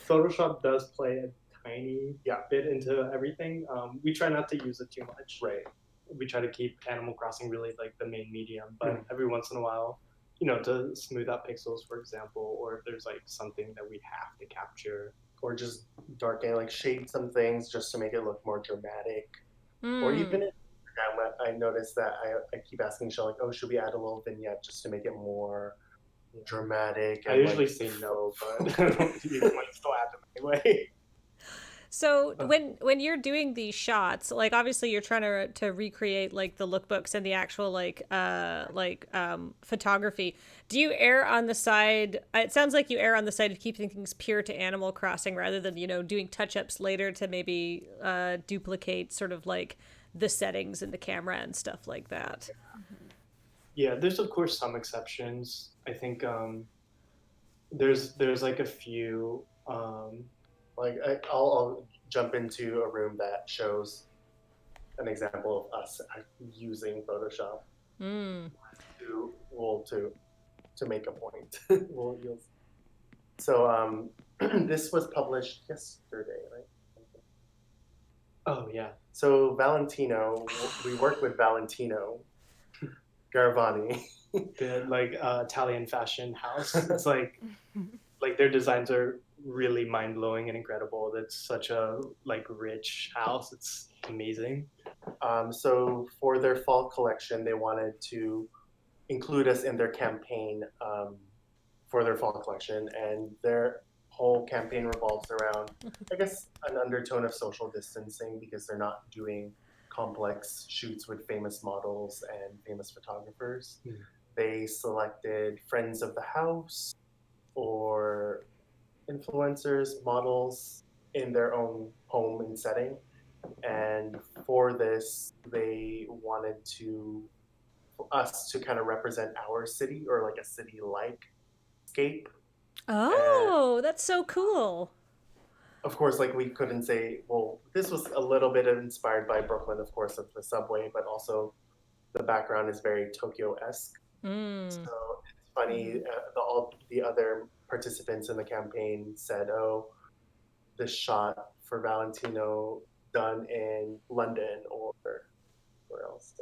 Photoshop does play a tiny bit into everything. We try not to use it too much. Right. We try to keep Animal Crossing really like the main medium, but every once in a while, to smooth out pixels, for example, or if there's like something that we have to capture, or just darken, like shade some things just to make it look more dramatic. Or even if I noticed that I keep asking Michelle, like, oh, should we add a little vignette just to make it more dramatic? I usually say no, but you might still add them anyway. So when you're doing these shots, like obviously you're trying to recreate like the lookbooks and the actual photography. Do you err on the side? It sounds like you err on the side of keeping things pure to Animal Crossing rather than doing touch-ups later to maybe duplicate sort of like the settings and the camera and stuff like that. Yeah, there's of course some exceptions. I think there's like a few. Like I'll jump into a room that shows an example of us using Photoshop to make a point. So this was published yesterday, right? Oh yeah. So Valentino, we worked with Valentino Garavani. The Italian fashion house. It's like their designs are really mind-blowing and incredible. That's such a rich house. It's amazing. So for their fall collection, they wanted to include us in their campaign for their fall collection, and their whole campaign revolves around, I guess, an undertone of social distancing because they're not doing complex shoots with famous models and famous photographers. They selected friends of the house or influencers, models in their own home and setting. And for this, they wanted us to kind of represent our city or like a city-like scape. Oh, that's so cool. Of course, we couldn't say, well, this was a little bit inspired by Brooklyn, of course, of the subway, but also the background is very Tokyo-esque. So it's funny, all the other participants in the campaign said, oh, the shot for Valentino done in London or where else?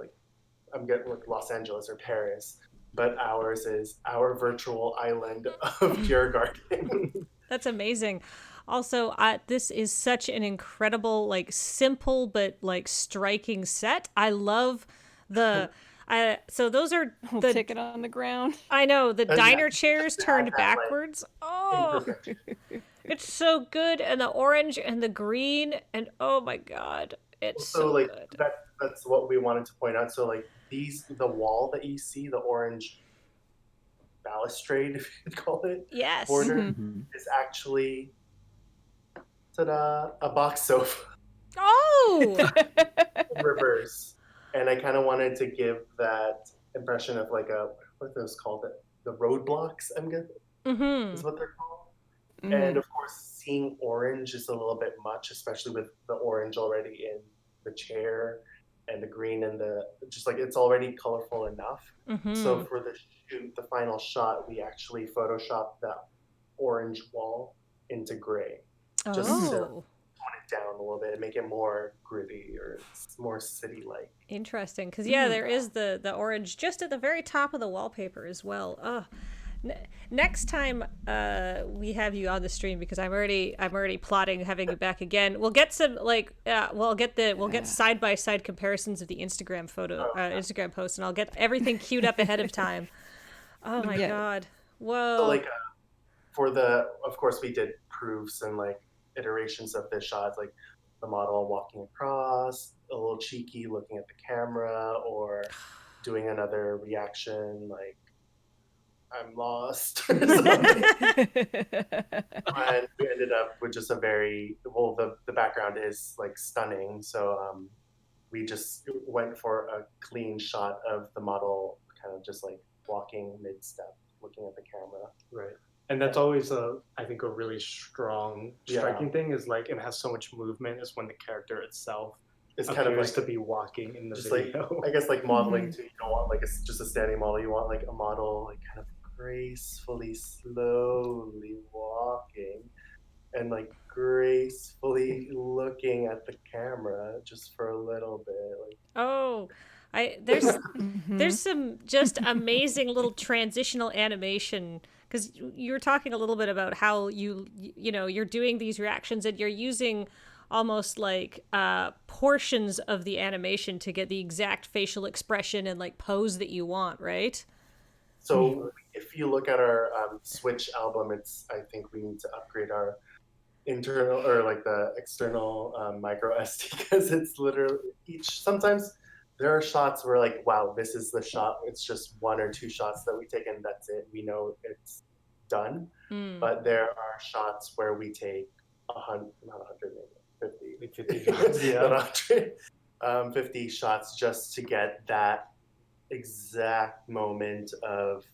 I'm getting Los Angeles or Paris, but ours is our virtual island of Djurgården. That's amazing. Also, this is such an incredible, simple but striking set. I love the So those are We'll the tick it on the ground. I know the Yeah, diner chairs just turned add that, like, backwards. Oh, imperfection. it's so good, and the orange and the green, and oh my god, it's So so like good. that's what we wanted to point out. So like the wall that you see, the orange balustrade, if you'd call it, Yes. border, Mhm. is actually ta-da, a box sofa Oh. in reverse. And I kind of wanted to give that impression of like what are those called? The roadblocks, I'm guessing, Mm-hmm. is what they're called. Mhm. And of course, seeing orange is a little bit much, especially with the orange already in the chair and the green and just like it's already colorful enough. Mm-hmm. So for the shoot, the final shot, we actually photoshopped that orange wall into gray, just to Oh. tone it down a little bit and make it more gritty or more city-like. Interesting, because yeah, there is the orange just at the very top of the wallpaper as well. Next time we have you on the stream, because I'm already plotting having you back again. We'll get some we'll get side by side comparisons of the Instagram Instagram posts, and I'll get everything queued up ahead of time. Oh my Yeah. god, whoa! So like of course we did proofs and like iterations of the shots, like the model walking across, a little cheeky looking at the camera, or doing another reaction like I'm lost or something. And we ended up with just a very the background is like stunning, so we just went for a clean shot of the model kind of just like walking mid-step looking at the camera. Right. And that's always I think a really striking thing is like it has so much movement is when the character itself It's appears kind of like to be walking in the just video. like I guess like modeling too. You don't want like just a standing model. You want like a model like kind of gracefully, slowly walking, and like gracefully looking at the camera just for a little bit. Like Oh, there's some just amazing little transitional animation, because you were talking a little bit about how you're doing these reactions and you're using almost like portions of the animation to get the exact facial expression and like pose that you want, right? so, if you look at our Switch album, I think we need to upgrade our internal or like the external micro SD because it's literally sometimes there are shots where like wow, this is the shot, it's just one or two shots that we take and that's it, we know it's done. But there are shots where we take 100, not 100, maybe 50 shots, yeah. not 100, 50 shots just to get that exact moment of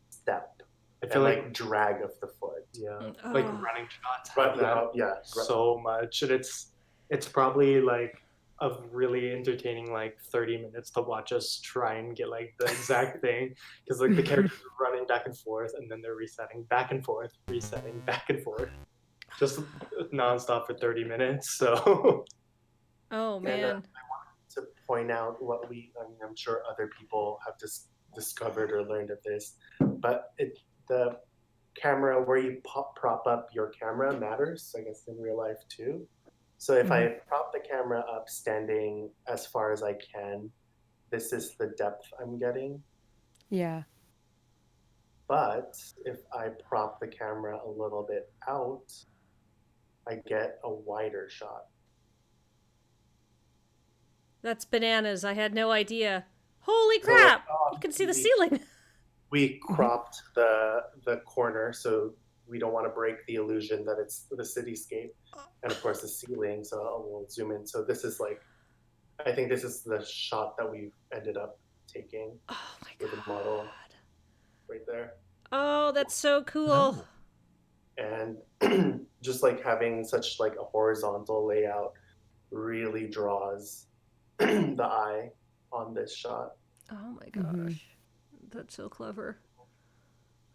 step I and feel like drag of the foot. yeah, Oh. like running shots But have that so much, and it's probably like a really entertaining like 30 minutes to watch us try and get like the exact thing, because like the characters are running back and forth and then they're resetting back and forth, resetting back and forth, just nonstop for 30 minutes. So Oh man. And I wanted to point out I'm sure other people have discovered or learned of this, but the camera where you prop up your camera matters, I guess, in real life too. So if I prop the camera up standing as far as I can, this is the depth I'm getting. Yeah. But if I prop the camera a little bit out, I get a wider shot. That's bananas. I had no idea. Holy So, like, crap! You can see the ceiling. We cropped the corner, so we don't want to break the illusion that it's the cityscape, and of course the ceiling. So we'll zoom in. So this is like, I think this is the shot that we've ended up taking Oh my with the model right there. Oh, that's so cool. And just like having such like a horizontal layout really draws the eye on this shot. Oh my gosh. That's so clever.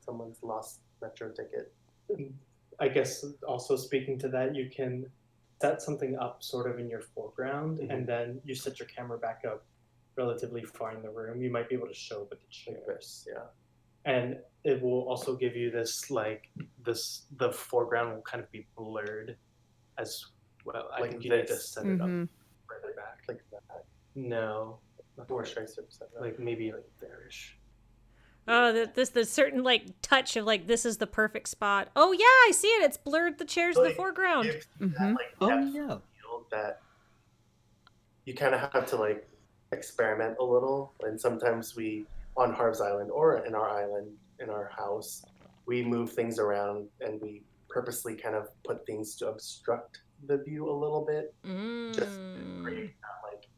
Someone's lost metro ticket. I guess also speaking to that, you can set something up sort of in your foreground, and then you set your camera back up relatively far in the room. You might be able to show with the chairs. Yeah. And it will also give you this the foreground will kind of be blurred as well. I Like think you need to this. set it up further back. Like that. No. Not 4 quite. strikes to upset that. Like maybe like there-ish. Oh, the certain like touch of like this is the perfect spot. Oh yeah, I see it. It's blurred the chairs in the Like, foreground. gives Mm-hmm. that like Oh depth yeah. feel that you kind of have to like experiment a little. And sometimes we on Harv's Island or in our island in our house, we move things around and we purposely kind of put things to obstruct the view a little bit, just to create that like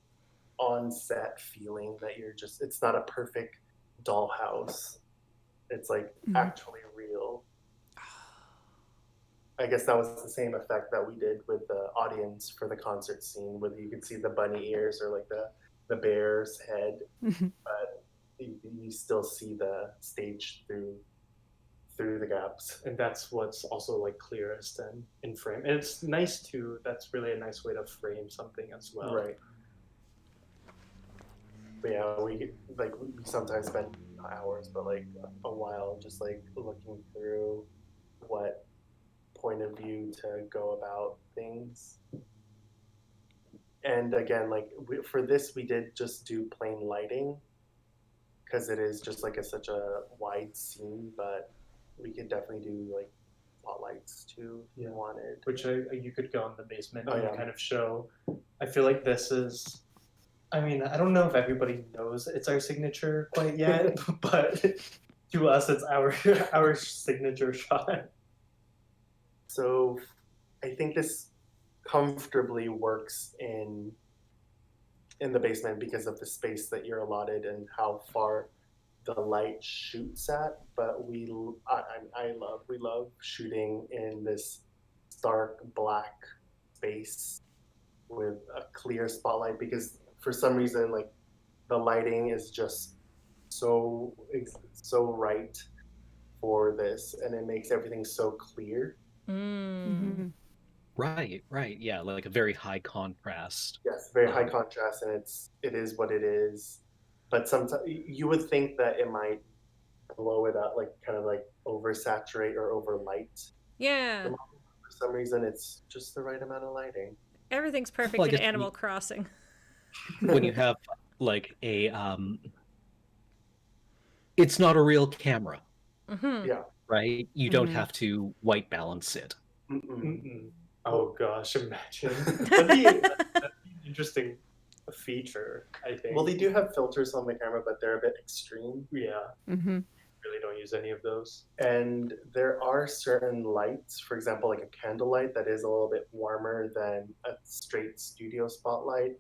on set feeling that you're just it's not a perfect dollhouse. It's like Mhm. actually real. I guess that was the same effect that we did with the audience for the concert scene, where you could see the bunny ears or like the bear's head, but you still see the stage through the gaps. And that's what's also like clearest and in frame. And it's nice too. That's really a nice way to frame something as well. Right. But yeah, we sometimes spend not hours, but like a while just like looking through what point of view to go about things. And again, like for this, we did just do plain lighting because it is just like such a wide scene. But we could definitely do like spotlights too if you wanted. Which you could go in the basement Oh, and yeah. kind of show. I feel like this is. I mean, I don't know if everybody knows it's our signature quite yet, but to us, it's our signature shot. So I think this comfortably works in the basement because of the space that you're allotted and how far the light shoots at. But we love shooting in this stark black space with a clear spotlight because for some reason like the lighting is just so right for this and it makes everything so clear. Mm-hmm. Right, right. Yeah, like a very high contrast. Yes, very high contrast, and it is what it is. But sometimes you would think that it might blow it up, like kind of like oversaturate or overlight. Yeah. For some reason, it's just the right amount of lighting. Everything's perfect Well, I in guess Animal Crossing. when you have like a it's not a real camera, Mm-hmm. Yeah. right? You don't have to white balance it. Mm-mm. Oh gosh, imagine. That'd be an interesting feature, I think. Well, they do have filters on the camera, but they're a bit extreme. Yeah, Mm-hmm. really don't use any of those. And there are certain lights, for example, like a candlelight that is a little bit warmer than a straight studio spotlight,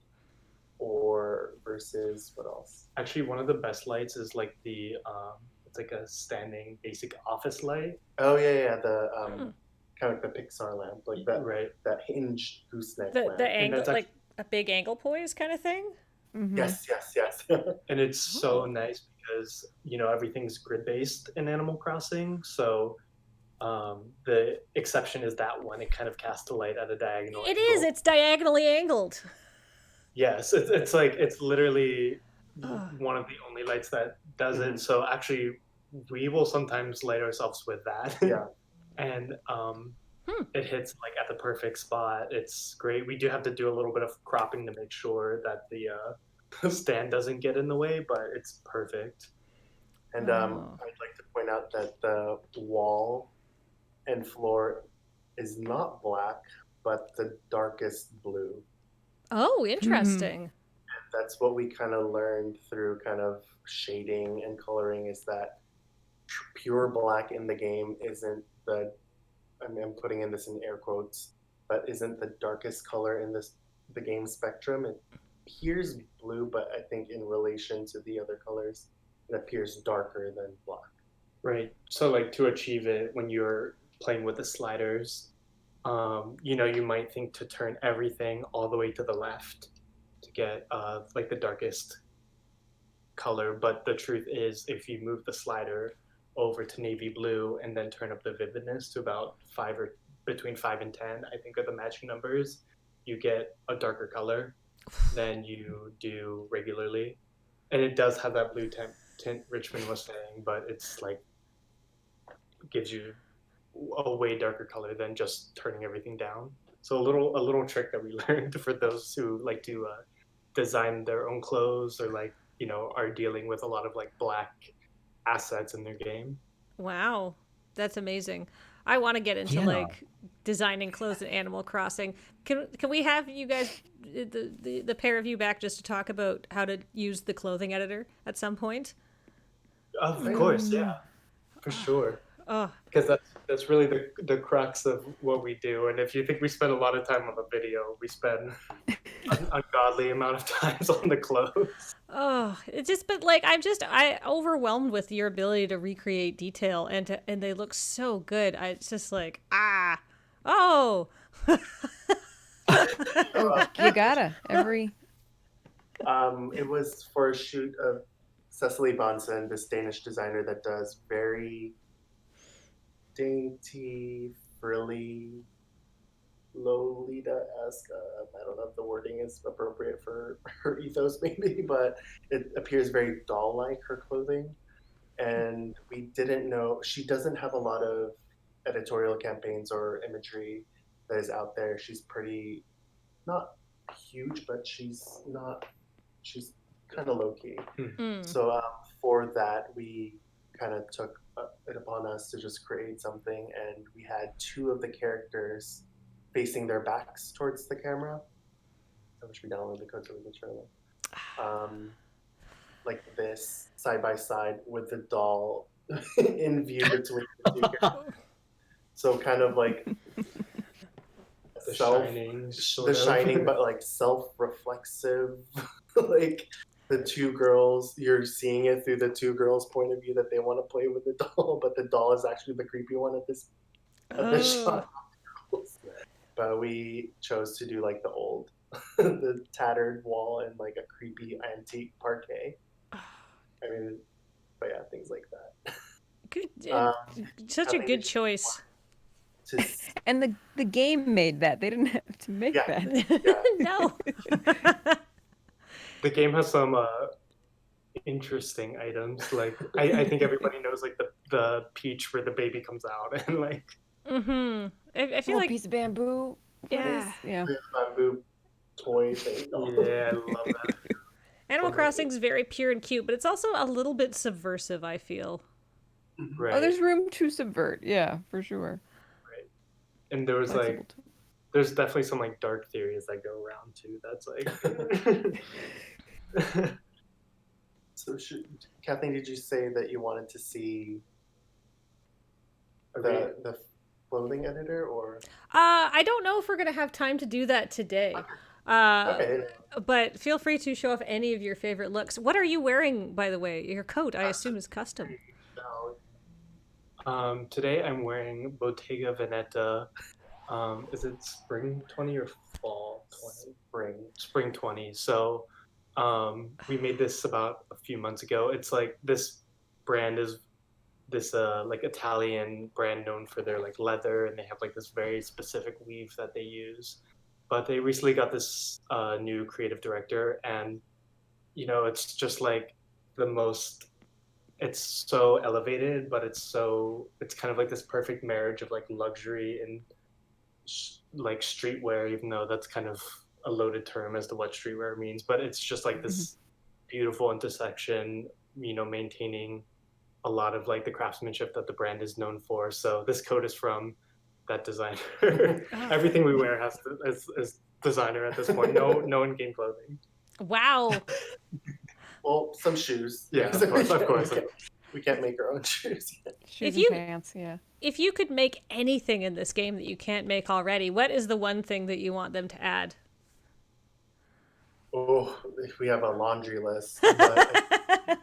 or versus what else? Actually, one of the best lights is like it's like a standing basic office light. Oh yeah, the Hmm. kind of like the Pixar lamp, like that Right. that hinged gooseneck The lamp. angle, that's like a big angle poise kind of thing. Mm-hmm. Yes. And it's so Oh. nice because everything's grid based in Animal Crossing. So the exception is that one. It kind of casts a light at a diagonal It angle. is. It's diagonally angled. Yes, it's like it's literally Ugh. one of the only lights that does it. So actually, we will sometimes light ourselves with that. Yeah. And it hits like at the perfect spot. It's great. We do have to do a little bit of cropping to make sure that the stand doesn't get in the way, but it's perfect. And I'd like to point out that the wall and floor is not black, but the darkest blue. Oh, interesting. That's what we kind of learned through kind of shading and coloring is that pure black in the game isn't I'm putting in this in air quotes, but isn't the darkest color in the game spectrum. It appears blue, but I think in relation to the other colors, it appears darker than black. Right. So like to achieve it when you're playing with the sliders, you might think to turn everything all the way to the left to get like the darkest color, but the truth is if you move the slider over to navy blue and then turn up the vividness to about between 5 and 10, I think are the matching numbers, you get a darker color than you do regularly. And it does have that blue tint Richmond was saying, but it's like gives you a way darker color than just turning everything down. So a little trick that we learned for those who like to design their own clothes or like, are dealing with a lot of like black assets in their game. Wow, that's amazing. I want to get into Yeah. like designing clothes in Animal Crossing. Can we have you guys, the pair of you, back just to talk about how to use the clothing editor at some point? Of course, yeah, for sure. Oh, Because that's really the crux of what we do. And if you think we spend a lot of time on the video, we spend an ungodly amount of times on the clothes. oh, it's just, but like I overwhelmed with your ability to recreate detail and they look so good. It's just like oh. Oh, you gotta every. It was for a shoot of Cecily Bonson, this Danish designer that does very dainty, frilly, Lolita-esque. I don't know if the wording is appropriate for her ethos, maybe, but it appears very doll-like, her clothing. And we didn't know, she doesn't have a lot of editorial campaigns or imagery that is out there. She's pretty, not huge, but she's kind of low-key. So for that, we kind of took it upon us to just create something, and we had two of the characters facing their backs towards the camera. I wish we downloaded the code so we could show them. Like this, side by side, with the doll in view between the two characters. So kind of like The Shining, but like self-reflexive, like the two girls, you're seeing it through the two girls' point of view that they want to play with the doll, but the doll is actually the creepy one at this shot. But we chose to do like the tattered wall and like a creepy antique parquet. I mean, but yeah, things like that. Good, such a good choice. And the game made that. They didn't have to make that. Yeah. No. The game has some interesting items. Like I think everybody knows like the peach where the baby comes out and like. I feel like piece of bamboo. Yeah. Bamboo toy thing. Yeah, I love that. Animal Crossing's very pure and cute, but it's also a little bit subversive, I feel. Right. Oh, there's room to subvert. Yeah, for sure. Right. And there was like, there's definitely some like dark theories that go around too. That's like. So, Kathleen, did you say that you wanted to see the clothing editor, or? I don't know if we're gonna have time to do that today. Okay. But feel free to show off any of your favorite looks. What are you wearing, by the way? Your coat, I assume, is custom. Today I'm wearing Bottega Veneta. Is it spring 20 or fall 20? Spring 20. So we made this about a few months ago. It's like this brand is this like Italian brand known for their like leather, and they have like this very specific weave that they use. But they recently got this new creative director, and it's just like it's so elevated, but it's kind of like this perfect marriage of like luxury and like streetwear, even though that's kind of a loaded term as to what streetwear means. But it's just like this beautiful intersection, maintaining a lot of like the craftsmanship that the brand is known for. So this coat is from that designer. Everything we wear is designer at this point. No in-game clothing. Wow. Well, some shoes. Yeah, of course. We can't make our own shoes yet. Shoes and pants, yeah. If you could make anything in this game that you can't make already, what is the one thing that you want them to add? Oh, we have a laundry list. But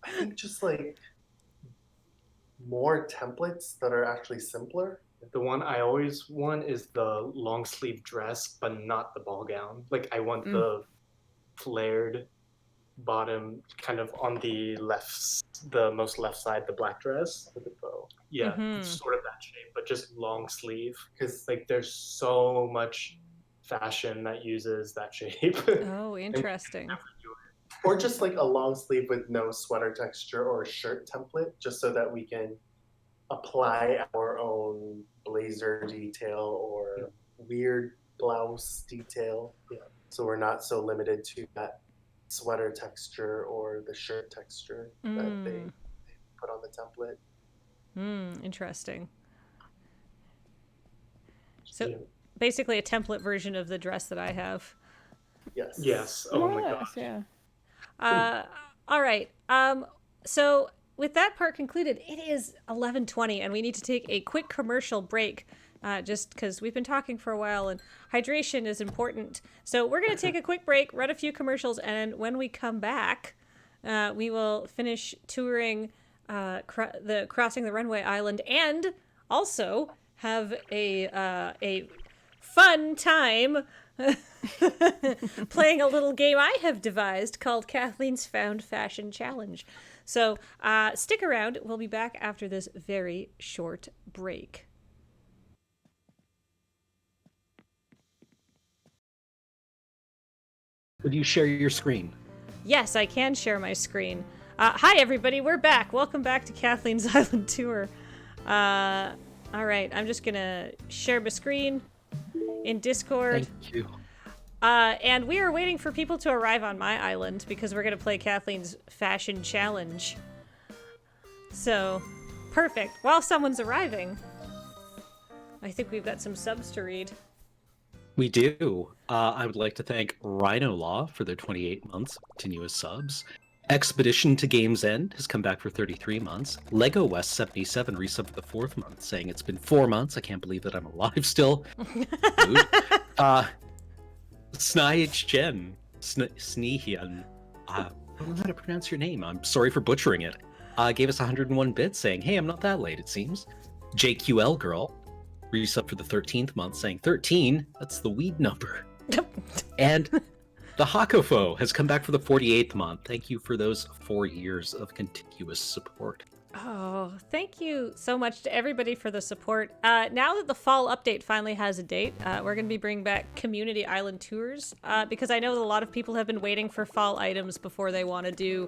I think just like more templates that are actually simpler. The one I always want is the long sleeve dress, but not the ball gown. Like I want the flared bottom, kind of on the most left side, the black dress with the bow. Yeah, it's sort of that shape, but just long sleeve. Because like there's so much fashion that uses that shape. Oh, interesting. Or just like a long sleeve with no sweater texture or shirt template, just so that we can apply our own blazer detail or weird blouse detail. Yeah. so we're not so limited to that sweater texture or the shirt texture that they put on the template. Interesting. So Yeah. basically a template version of the dress that I have. Yes. Yes. Oh my Yes, gosh. yeah. All right. So with that part concluded, it is 11:20 and we need to take a quick commercial break. Just because we've been talking for a while and hydration is important. So we're going to take a quick break, run a few commercials, and when we come back, we will finish touring the Crossing the Runway Island and also have a fun time playing a little game I have devised called Kathleen's Found Fashion Challenge. So stick around. We'll be back after this very short break. Would you share your screen? Yes, I can share my screen. Hi, everybody. We're back. Welcome back to Kathleen's Island Tour. All right. I'm just going to share my screen in Discord. Thank you. And we are waiting for people to arrive on my island because we're going to play Kathleen's Fashion Challenge. So, perfect. While someone's arriving, I think we've got some subs to read. We do. I would like to thank Rhino Law for their 28 months continuous subs. Expedition to Game's End has come back for 33 months. Lego West 77 resubbed for the 4th month, saying it's been 4 months. I can't believe that I'm alive still. Sniage Jen, Sneehian, I don't know how to pronounce your name. I'm sorry for butchering it. Gave us 101 bits, saying, hey, I'm not that late, it seems. JQL Girl resubbed for the 13th month, saying 13, that's the weed number. And the Hakofo has come back for the 48th month. Thank you for those 4 years of contiguous support. Oh, thank you so much to everybody for the support. Now that the fall update finally has a date, we're going to be bringing back community island tours because I know that a lot of people have been waiting for fall items before they want to do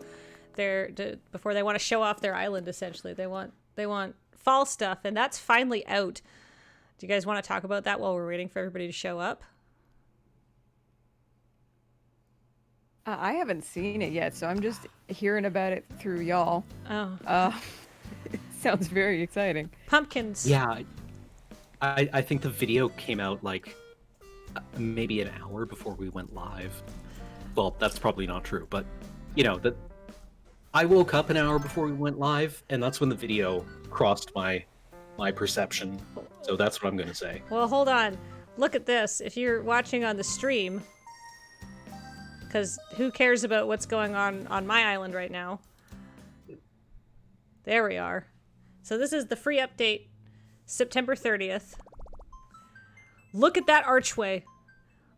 before they want to show off their island. Essentially, they want fall stuff, and that's finally out. Do you guys want to talk about that while we're waiting for everybody to show up? I haven't seen it yet, so I'm just hearing about it through y'all. Oh, It sounds very exciting. pumpkins. Yeah, I think the video came out like maybe an hour before we went live. Well, that's probably not true, but you know that I woke up an hour before we went live, and that's when the video crossed my perception. So that's what I'm going to say. Well, hold on. Look at this. If you're watching on the stream, because who cares about what's going on my island right now? There we are. So this is the free update, September 30th. Look at that archway.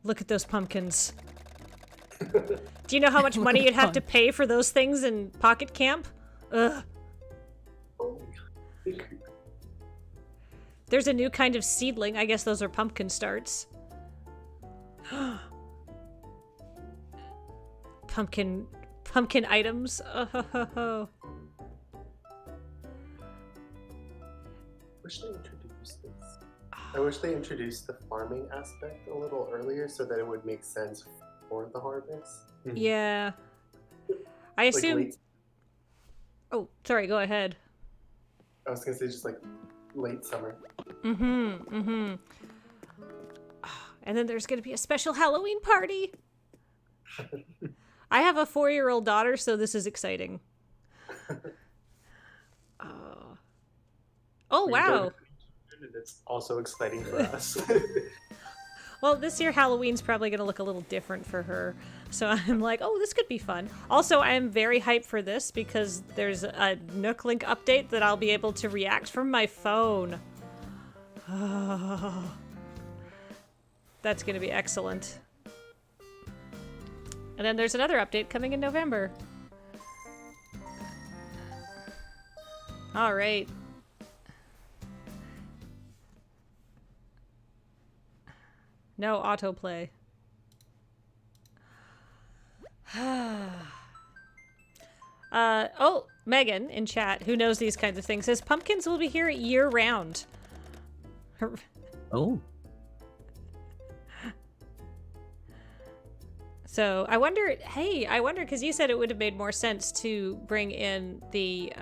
Look at those pumpkins. Do you know how much money you'd have to pay for those things in Pocket Camp? Ugh. Oh my God. There's a new kind of seedling. I guess those are pumpkin starts. Pumpkin items. Oh. Wish they introduced this. I wish they introduced the farming aspect a little earlier so that it would make sense for the harvest. Yeah. I assume... Like Oh, sorry, go ahead. I was gonna say just like late summer. And then there's gonna be a special Halloween party. I have a 4-year-old daughter, so this is exciting. Oh, wow. And it's also exciting for us. Well, this year Halloween's probably going to look a little different for her. So I'm like, oh, this could be fun. Also, I am very hyped for this because there's a Nook Link update that I'll be able to react from my phone. Oh, that's going to be excellent. And then there's another update coming in November. All right. No autoplay. Oh, Megan in chat, who knows these kinds of things, says pumpkins will be here year-round. Oh. So I wonder, because you said it would have made more sense to bring in the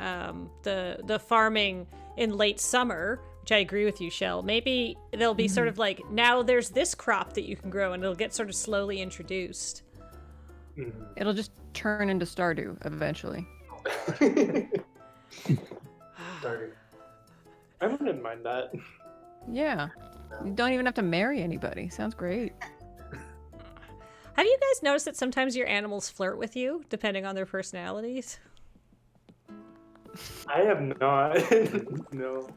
farming in late summer, which I agree with you, Shell. Maybe they'll be sort of like, now there's this crop that you can grow, and it'll get sort of slowly introduced. It'll just turn into Stardew eventually. Stardew. I wouldn't mind that. Yeah. You don't even have to marry anybody. Sounds great. Have you guys noticed that sometimes your animals flirt with you, depending on their personalities? I have not. No.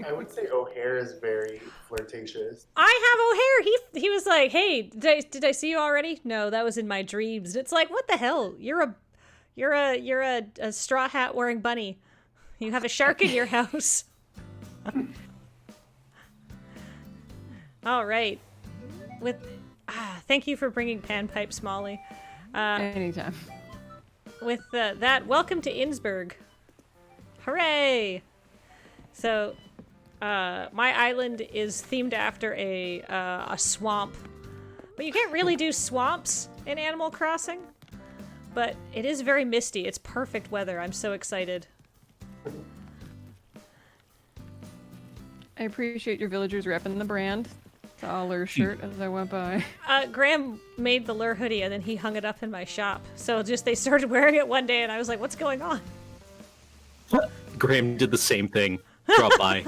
I would say O'Hare is very flirtatious. I have O'Hare. He was like, "Hey, did I see you already?" No, that was in my dreams. And it's like, what the hell? You're a straw hat wearing bunny. You have a shark in your house. All right. Thank you for bringing panpipes, Molly. Anytime. With that, welcome to Innsbruck. Hooray! So, my island is themed after a swamp. But you can't really do swamps in Animal Crossing. But it is very misty. It's perfect weather. I'm so excited. I appreciate your villagers repping the brand. Saw a lure shirt as I went by. Graham made the lure hoodie and then he hung it up in my shop. So they started wearing it one day and I was like, what's going on? Graham did the same thing. Drop by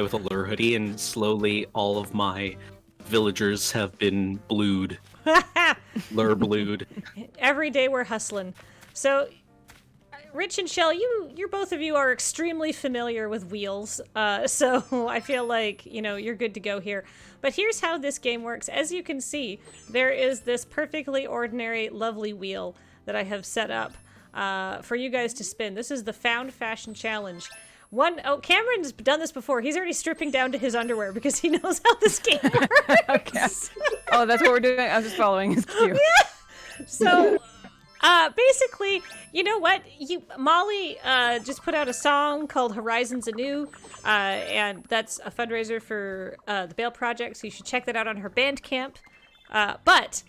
with a lure hoodie, and slowly all of my villagers have been blued. Lure blued. Every day we're hustling. So, Rich and Shell, you both of you are extremely familiar with wheels. So I feel like, you're good to go here. But here's how this game works. As you can see, there is this perfectly ordinary, lovely wheel that I have set up for you guys to spin. This is the Found Fashion Challenge. Cameron's done this before. He's already stripping down to his underwear because he knows how this game works. Okay. Oh, that's what we're doing? I was just following his cue. Yeah. So, basically, you know what? Molly just put out a song called Horizons Anew, and that's a fundraiser for the Bale Project, so you should check that out on her Bandcamp. But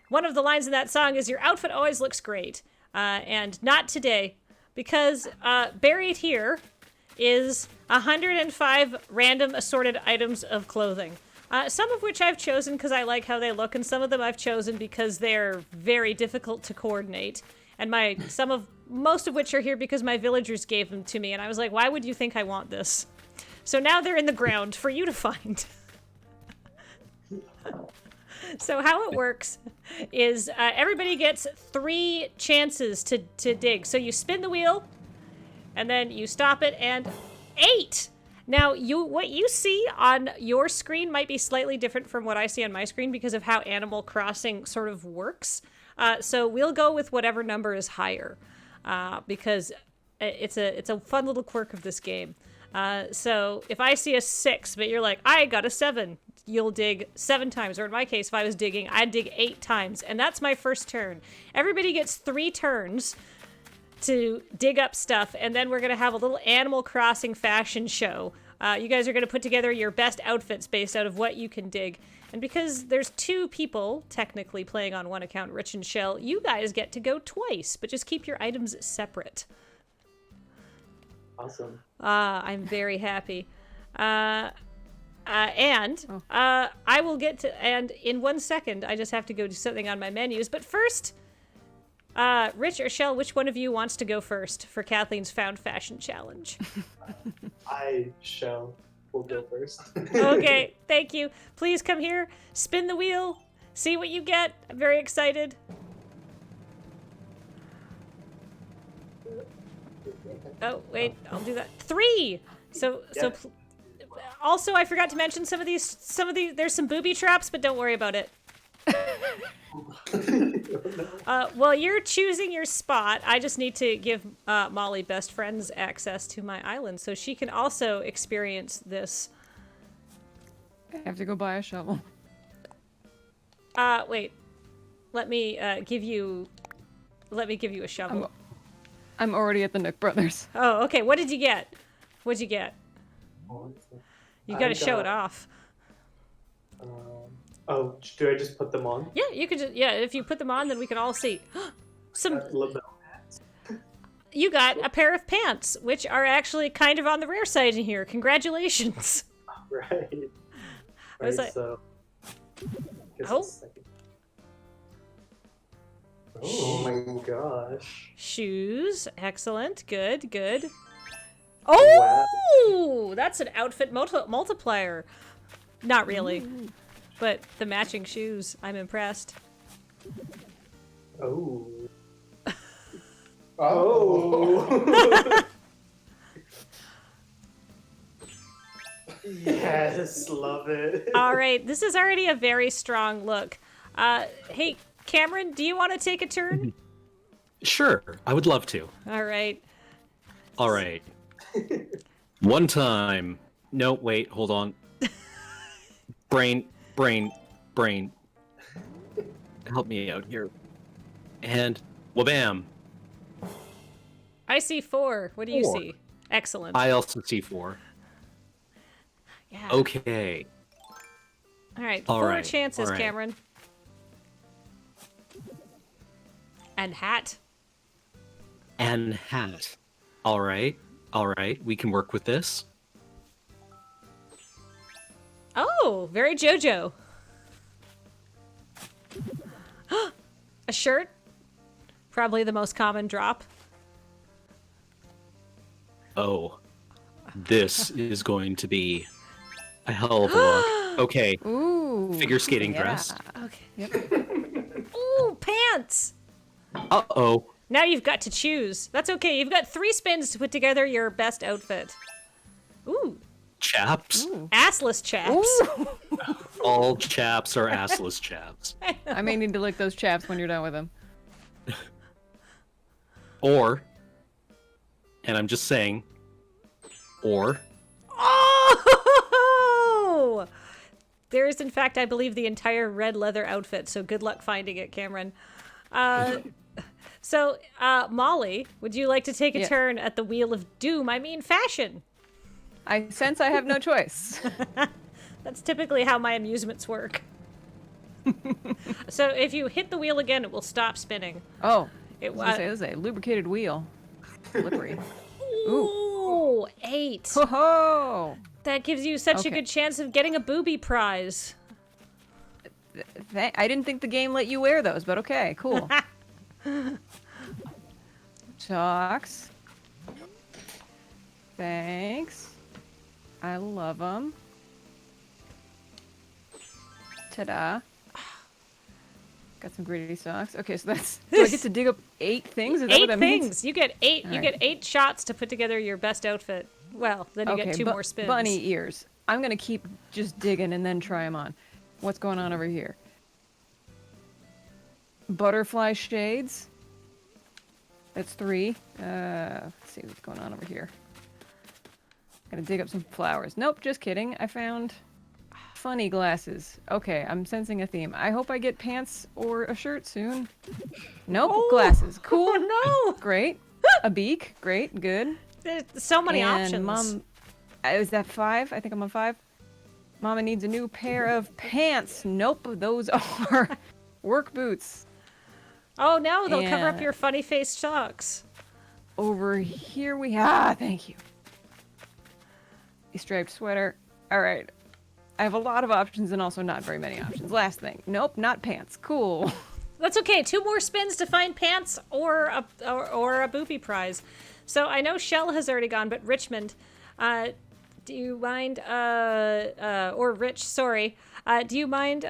one of the lines in that song is, "Your outfit always looks great." And not today, because buried here is 105 random assorted items of clothing. Some of which I've chosen because I like how they look, and some of them I've chosen because they're very difficult to coordinate. And most of which are here because my villagers gave them to me, and I was like, why would you think I want this? So now they're in the ground for you to find. So how it works is everybody gets 3 chances to dig. So you spin the wheel, and then you stop it, and 8! Now, what you see on your screen might be slightly different from what I see on my screen because of how Animal Crossing sort of works. So we'll go with whatever number is higher because it's a fun little quirk of this game. So if I see a 6, but you're like, I got a 7, you'll dig 7 times. Or in my case, if I was digging, I'd dig 8 times. And that's my first turn. Everybody gets 3 turns to dig up stuff, and then we're going to have a little Animal Crossing fashion show. You guys are going to put together your best outfits based out of what you can dig. And because there's 2 people technically playing on one account, Rich and Shell, you guys get to go twice, but just keep your items separate. Awesome. I'm very happy. I will get to, and in 1 second, I just have to go do something on my menus. But first, Rich or Shell, which one of you wants to go first for Kathleen's Found Fashion Challenge? Shell will go first. Okay, thank you. Please come here, spin the wheel, see what you get. I'm very excited. Oh, wait, I'll do that. 3! Also, I forgot to mention some of these, there's some booby traps, but don't worry about it. Well, you're choosing your spot. I just need to give Molly Best Friends access to my island so she can also experience this. I have to go buy a shovel. Wait. Let me give you a shovel. I'm already at the Nook Brothers. Oh, okay. What did you get? What'd you get? You gotta show it off. Oh, do I just put them on? Yeah, you could just, yeah, if you put them on, then we can all see. Some, Label. you got a pair of pants, which are actually kind of on the rare side in here. Congratulations. Right. I was Right, like- so. Guess Oh. it's second. Oh my gosh. Shoes. Excellent. Good, good. Oh, that's an outfit multiplier. Not really, but the matching shoes. I'm impressed. Oh. Oh. Oh. Yes, love it. All right, this is already a very strong look. Hey, Cameron, do you want to take a turn? Sure, I would love to. All right. All right. One time. No, wait, hold on. Brain. Help me out here. And wabam. I see 4. What do you 4. see? Excellent. I also see 4. Yeah. Okay. All right. All 4 right, chances, all right. Cameron. And hat. And hat. All right. We can work with this. Oh, very JoJo. A shirt. Probably the most common drop. Oh. This is going to be a hell of a look. Okay. Ooh. Figure skating yeah. dress. Okay. Yep. Ooh, pants. Uh-oh. Now you've got to choose. That's okay. You've got 3 spins to put together your best outfit. Ooh, Chaps. assless chaps. Ooh. All chaps are assless chaps. I may need to lick those chaps when you're done with them. Or, and I'm just saying, or, Oh! There is, in fact, I believe, the entire red leather outfit, so good luck finding it, Cameron. So, Molly, would you like to take a Yeah. turn at the Wheel of Doom? I mean, fashion. I sense I have no choice. That's typically how my amusements work. So, if you hit the wheel again, it will stop spinning. Oh, It I was gonna say, this is a lubricated wheel. Slippery. Ooh, 8. Ho ho! That gives you such a Okay. good chance of getting a booby prize. I didn't think the game let you wear those, but okay, cool. Socks. Thanks. I love them. Ta-da. Got some gritty socks. Okay, so that's. Do I get to dig up 8 things? Is that what 8 that things. means? You get 8. All You right. get 8 shots to put together your best outfit. Well, then you get 2 more spins. Bunny ears. I'm gonna keep just digging and then try them on. What's going on over here? Butterfly shades. That's 3. Let's see what's going on over here. Gotta dig up some flowers. Nope, just kidding. I found funny glasses. Okay, I'm sensing a theme. I hope I get pants or a shirt soon. Nope, Oh. glasses. Cool. Oh Great. A beak. Great. Good. no! There's so many and options. Mom, is that 5? I think I'm on 5. Mama needs a new pair of pants. Nope, those are work boots. Oh no, they'll cover up and- your funny faced socks. Over here we have. Thank you. A striped sweater. All right. I have a lot of options and also not very many options. Last thing. Nope, not pants. Cool. That's okay. 2 more spins to find pants or a booby prize. So I know Shell has already gone, but Richmond, do you mind? Or Rich, sorry. Do you mind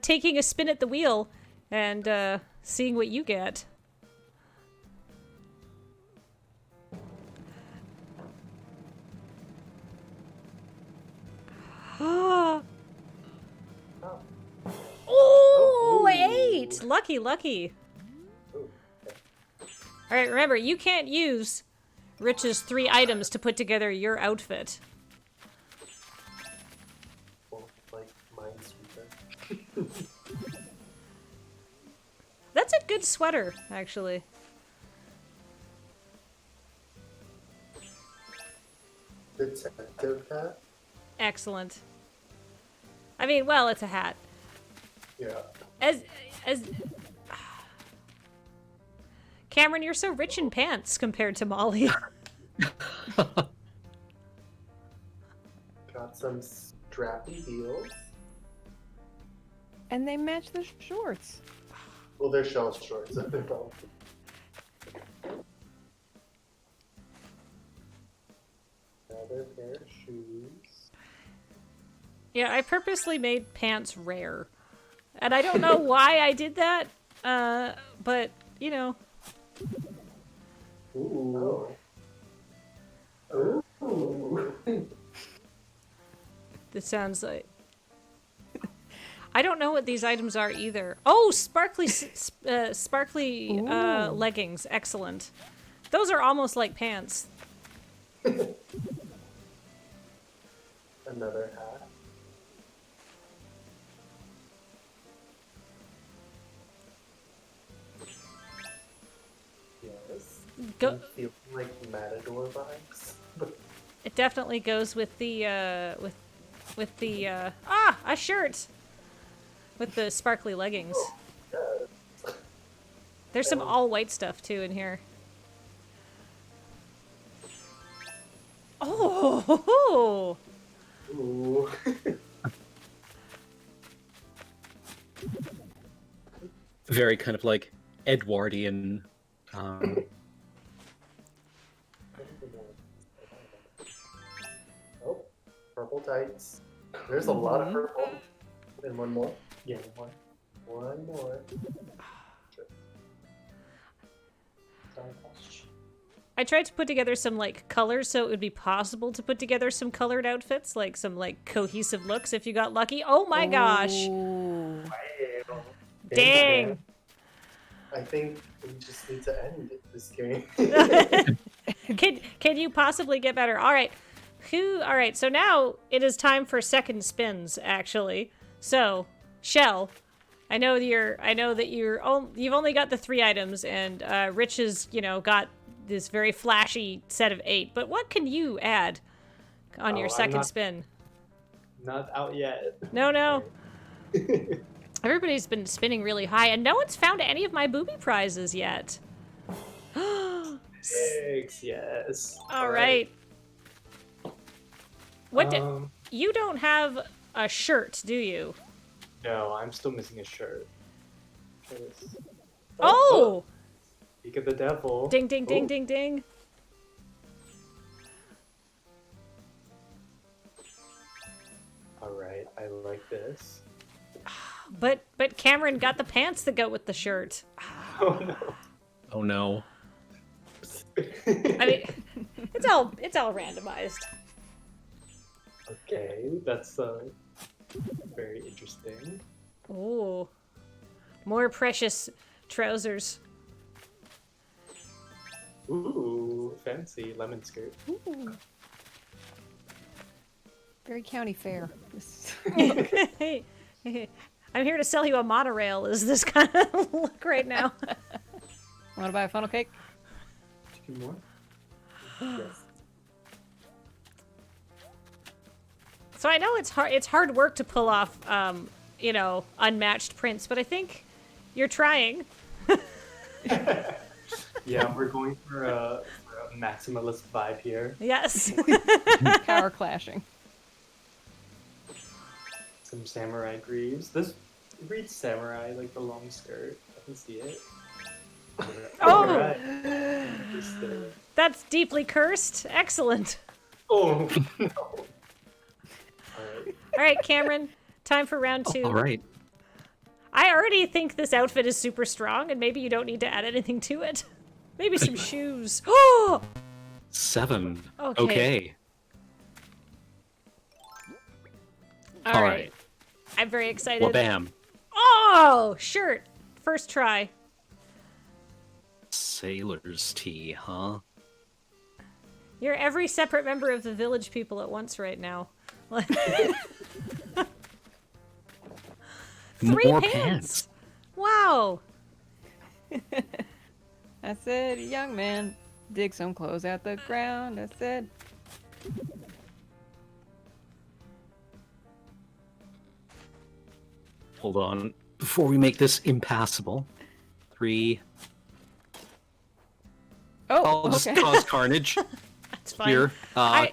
taking a spin at the wheel and seeing what you get? Oh, 8! Lucky, lucky. All right, remember, you can't use Rich's 3 items to put together your outfit. Well, like Minesweeper. That's a good sweater, actually. Detective hat. Excellent. I mean, well, it's a hat. Yeah. As Cameron, you're so rich in pants compared to Molly. Got some strappy heels. And they match the shorts. Well, they're shell shorts. So they're both. Another pair of shoes. Yeah, I purposely made pants rare. And I don't know why I did that, but, you know. Ooh. Oh. Ooh. This sounds like... I don't know what these items are either. Oh, sparkly leggings. Excellent. Those are almost like pants. Another hat. Yes. Go. Feel like Matador vibes. It definitely goes with the with the a shirt with the sparkly leggings. Yes. There's some all white stuff too in here. Oh. Ooh. Very kind of like Edwardian. Oh, purple tights. There's a lot of purple. And one more. Yeah, one more. One more. I tried to put together some like colors so it would be possible to put together some colored outfits, like some like cohesive looks if you got lucky. Oh my gosh. Ooh. Wow. Dang. I think we just need to end this game. Can you possibly get better? All right. All right. So now it is time for second spins actually. So, Shell, I know that you've only got the 3 items and Rich has, got this very flashy set of 8. But what can you add on your second spin? Not out yet. No. Everybody's been spinning really high, and no one's found any of my booby prizes yet. 6, yes. All right. You don't have a shirt, do you? No, I'm still missing a shirt. Yes. Oh! Speak of the devil. Ding, ding, ding, Ooh. ding, ding. All right, I like this. But Cameron got the pants that go with the shirt. Oh no. Oh no. I mean, it's all randomized. Okay, that's very interesting. Ooh. More precious trousers. Ooh, fancy lemon skirt. Ooh. Very county fair. I'm here to sell you a monorail. Is this kind of look right now? Want to buy a funnel cake? Chicken more? Yes. So I know it's hard work to pull off, unmatched prints, but I think you're trying. Yeah, we're going for a maximalist vibe here. Yes. Power clashing. Some samurai greaves. This reads samurai, like the long skirt. I can see it. Oh! Alright. That's deeply cursed. Excellent. Oh, no. All right, Cameron, time for round 2. All right. I already think this outfit is super strong, and maybe you don't need to add anything to it. Maybe some shoes. Oh! 7. Okay. Okay. All right. I'm very excited. Well, bam. Oh, shirt. First try. Sailor's tee, huh? You're every separate member of the village people at once right now. 3 More pants. Wow. I said, young man, dig some clothes out the ground. I said. Hold on. before we make this impassable, 3. Oh, I'll just okay. cause carnage That's fine. here. I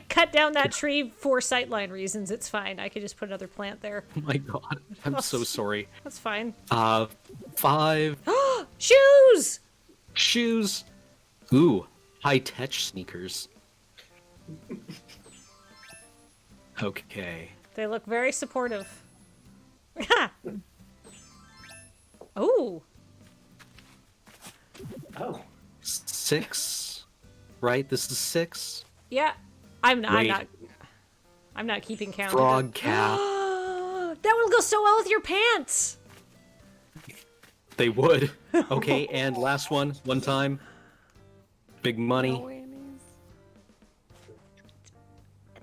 cut down that tree for sightline reasons. It's fine. I could just put another plant there. Oh my god, I'm so sorry. That's fine. 5 Shoes! shoes. Ooh, high-tech sneakers. Okay. They look very supportive. Ha! Ooh. Oh. 6, right? This is 6. Yeah. I'm Wait. not keeping count. Frog cap. That will go so well with your pants. They would. Okay, and last one time. Big money. No whammies.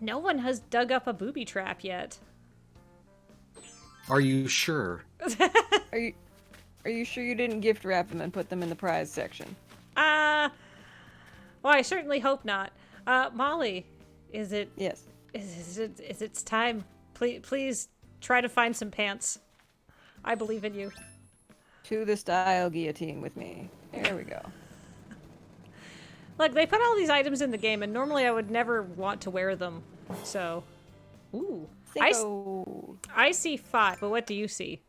No one has dug up a booby trap yet. Are you sure? Are you sure you didn't gift wrap them and put them in the prize section? Well, I certainly hope not. Molly, is it Yes. is it's time? Please try to find some pants. I believe in you. To the style guillotine with me. There we go. Look, they put all these items in the game, and normally I would never want to wear them. So, ooh, I see 5, but what do you see?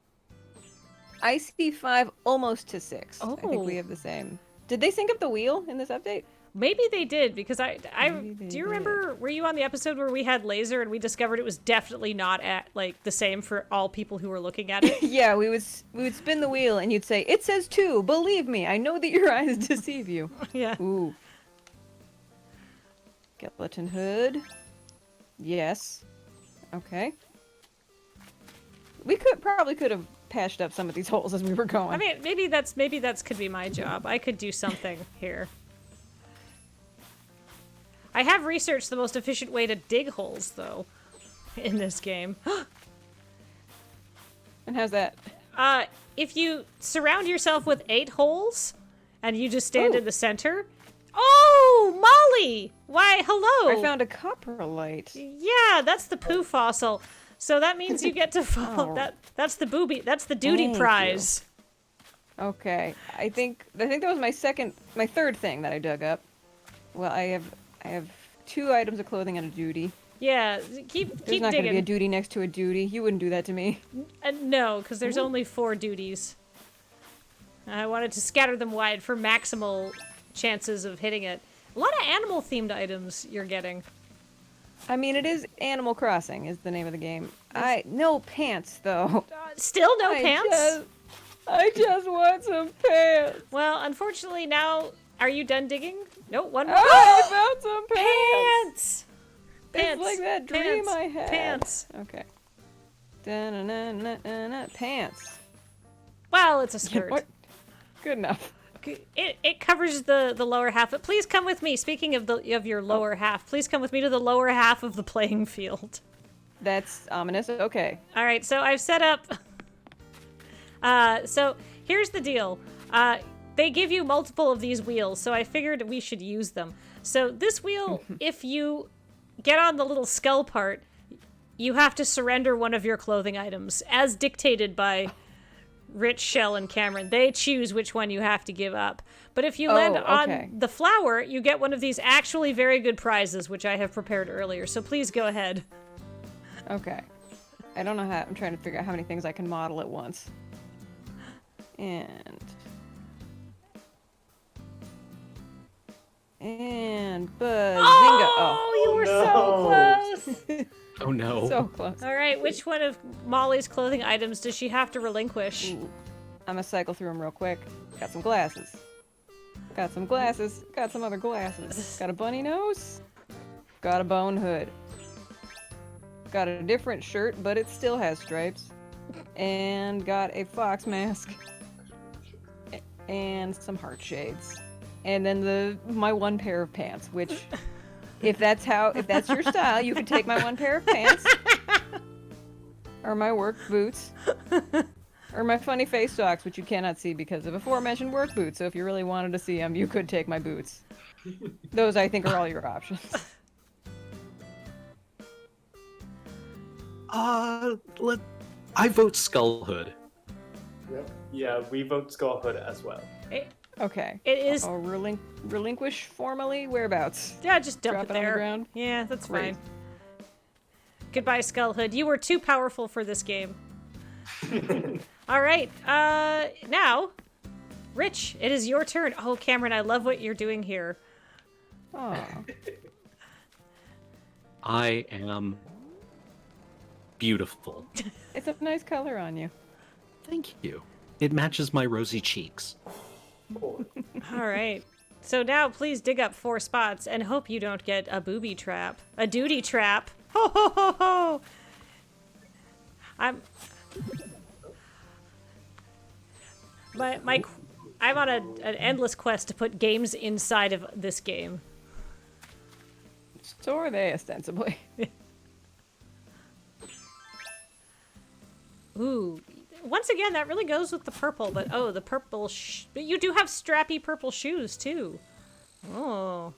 I see 5 almost to 6. I think Oh. we have the same. Did they sync up the wheel in this update? Maybe they did, because Maybe they do you remember, were you on the episode where we had laser and we discovered it was definitely not the same for all people who were looking at it? Yeah, we would spin the wheel and you'd say, "It says 2. Believe me, I know that your eyes deceive you." Yeah. Ooh. Skeleton hood. Yes. Okay. We probably could have patched up some of these holes as we were going. I mean, maybe that's could be my job. I could do something here. I have researched the most efficient way to dig holes, though, in this game. And how's that? If you surround yourself with 8 holes, and you just stand Ooh. in the center. Oh, Molly! Why, hello! I found a coprolite. Yeah, that's the poo fossil. So that means you get to follow Oh. That's the booby. That's the duty Thank you. prize. Okay. I think that was my third thing that I dug up. Well, I have 2 items of clothing and a duty. Yeah, keep There's not going to be a digging. duty next to a duty. You wouldn't do that to me. No, because there's only 4 duties. I wanted to scatter them wide for maximal chances of hitting it. A lot of animal-themed items you're getting. I mean, it is Animal Crossing is the name of the game. No pants though. Still no pants? I just want some pants. Well, unfortunately now, are you done digging? No, one more. Oh, I found some pants. Pants! Pants! It's like that dream Pants! I had. Pants! Okay. Da-na-na-na-na-na. Pants. Well, it's a skirt. What? Good enough. It covers the lower half, but please come with me. Speaking of your lower half, please come with me to the lower half of the playing field. That's ominous. Okay. All right, so I've set up. So here's the deal. They give you multiple of these wheels, so I figured we should use them. So this wheel, if you get on the little skull part, you have to surrender one of your clothing items, as dictated by Rich, Shell, and Cameron. They choose which one you have to give up. But if you land okay. on the flower, you get one of these actually very good prizes, which I have prepared earlier. So please go ahead. Okay. I don't know how. I'm trying to figure out how many things I can model at once. And bazinga! Oh, you were no. so close. Oh no. So close. All right, which one of Molly's clothing items does she have to relinquish? Ooh. I'm gonna cycle through them real quick. Got some glasses. Got some glasses. Got some other glasses. Got a bunny nose. Got a bone hood. Got a different shirt, but it still has stripes. And got a fox mask. And some heart shades. And then my one pair of pants, which, if that's your style, you could take my one pair of pants. Or my work boots. Or my funny face socks, which you cannot see because of aforementioned work boots. So if you really wanted to see them, you could take my boots. Those, I think, are all your options. I vote Skullhood. Yep. Yeah, we vote Skullhood as well. Okay. It is. I'll relinquish formally. Whereabouts? Yeah, just dump Drop it it on the there. ground? Yeah, that's Great. fine. Goodbye, Skullhood. You were too powerful for this game. All right. Now, Rich, it is your turn. Oh, Cameron, I love what you're doing here. Oh. I am beautiful. It's a nice color on you. Thank you. It matches my rosy cheeks. Cool. All right. So now please dig up 4 spots and hope you don't get a booby trap. A duty trap. Ho ho ho ho! I'm on an endless quest to put games inside of this game. So are they, ostensibly. Ooh. Once again, that really goes with the purple, but oh, the purple but you do have strappy purple shoes, too. Oh.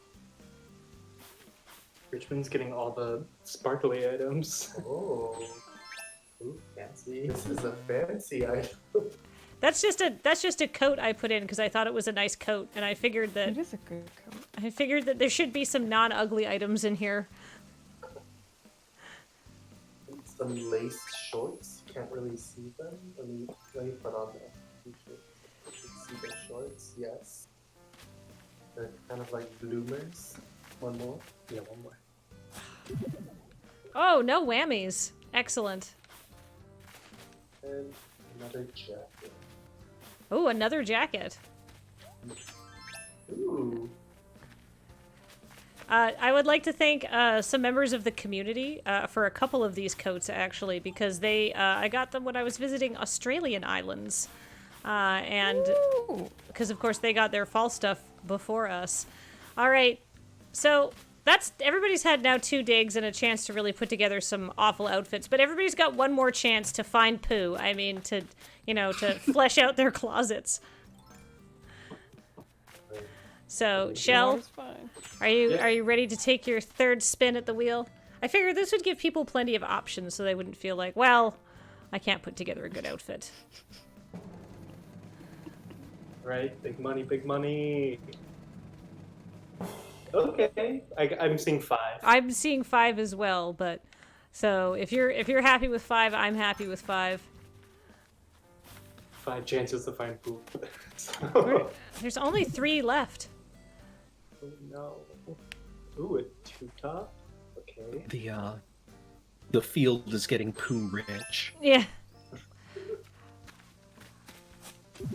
Richmond's getting all the sparkly items. Oh. Ooh, fancy. This is a fancy item. That's just a coat I put in because I thought it was a nice coat, and I figured It that is a good coat. there should be some non-ugly items in here. Some lace shorts. Can't really see them. Let me put on the t-shirt. You can see the shorts. Yes. They're kind of like bloomers. One more. Yeah, one more. Oh, no whammies. Excellent. And another jacket. Oh, another jacket. Ooh. I would like to thank some members of the community for a couple of these coats, actually, because I got them when I was visiting Australian islands. And Ooh. because, of course, they got their fall stuff before us. All right. So everybody's had now 2 digs and a chance to really put together some awful outfits, but everybody's got one more chance to find poo. I mean, to flesh out their closets. So, Shell, Water's fine. are you ready to take your 3rd spin at the wheel? I figured this would give people plenty of options so they wouldn't feel like, well, I can't put together a good outfit. Right, big money, big money. Okay, I'm seeing 5. I'm seeing 5 as well, but so if you're happy with 5, I'm happy with 5. 5 chances to find poop. So, There's only 3 left. oh no. Ooh, a 2-top. Okay. The field is getting poo rich. Yeah. A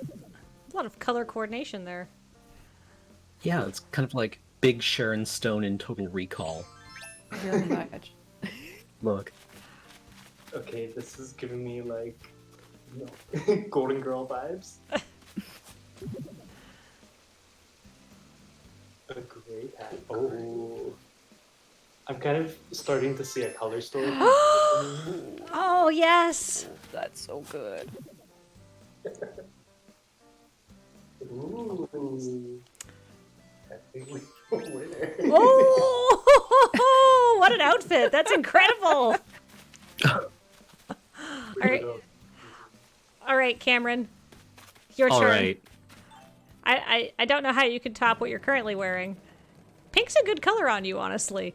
lot of color coordination there. Yeah, it's kind of like Big Sharon Stone in Total Recall. Very much. Look. Okay, this is giving me like, Golden Girl vibes. A great hat. Oh. I'm kind of starting to see a color story. Oh, yes. That's so good. Ooh. I think we have a winner. Oh, what an outfit. That's incredible. All right, Cameron. Your turn. All right. I don't know how you could top what you're currently wearing. Pink's a good color on you, honestly.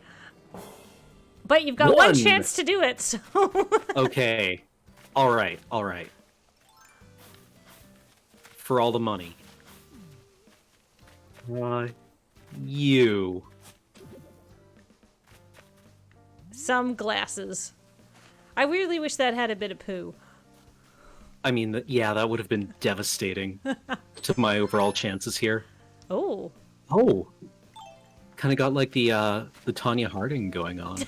But you've got one chance to do it, so... Okay. All right. For all the money. You. Some glasses. I really wish that had a bit of poo. I mean, yeah, that would have been devastating to my overall chances here. Oh. Oh. Kind of got like the Tanya Harding going on.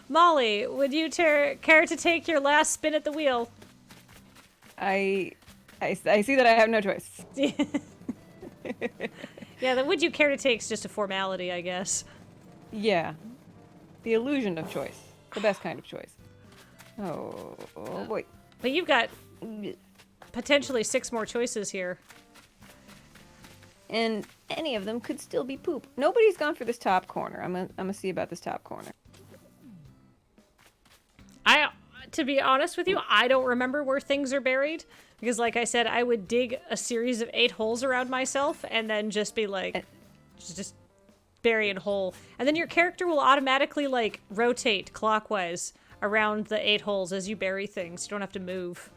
Molly, would you care to take your last spin at the wheel? I see that I have no choice. Yeah, the would you care to take is just a formality, I guess. Yeah. The illusion of choice. The best kind of choice. Oh boy. But you've got potentially 6 more choices here. And any of them could still be poop. Nobody's gone for this top corner. I'm gonna see about this top corner. To be honest with you, I don't remember where things are buried. Because like I said, I would dig a series of 8 holes around myself and then just be like, just bury a hole. And then your character will automatically like rotate clockwise around the 8 holes as you bury things. You don't have to move.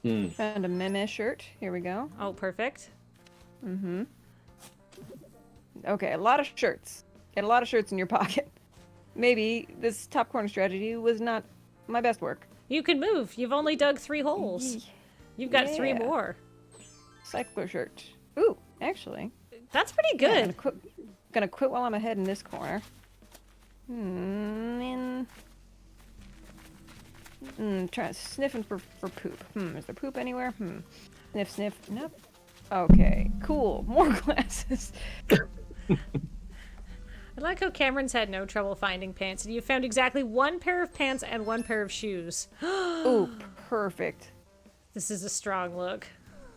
Found a meme shirt. Here we go. Oh, perfect. Mm-hmm. Okay, a lot of shirts. Get a lot of shirts in your pocket. Maybe this top corner strategy was not my best work. You can move. You've only dug 3 holes. You've got 3 Yeah. more. Cycler shirt. Ooh, actually. That's pretty Yeah, good. gonna quit while I'm ahead in this corner. Trying sniffing for poop. Is there poop anywhere? Sniff, sniff. Nope. Okay, cool. More glasses. I like how Cameron's had no trouble finding pants, and you found exactly 1 pair of pants and 1 pair of shoes. Ooh, perfect. This is a strong look.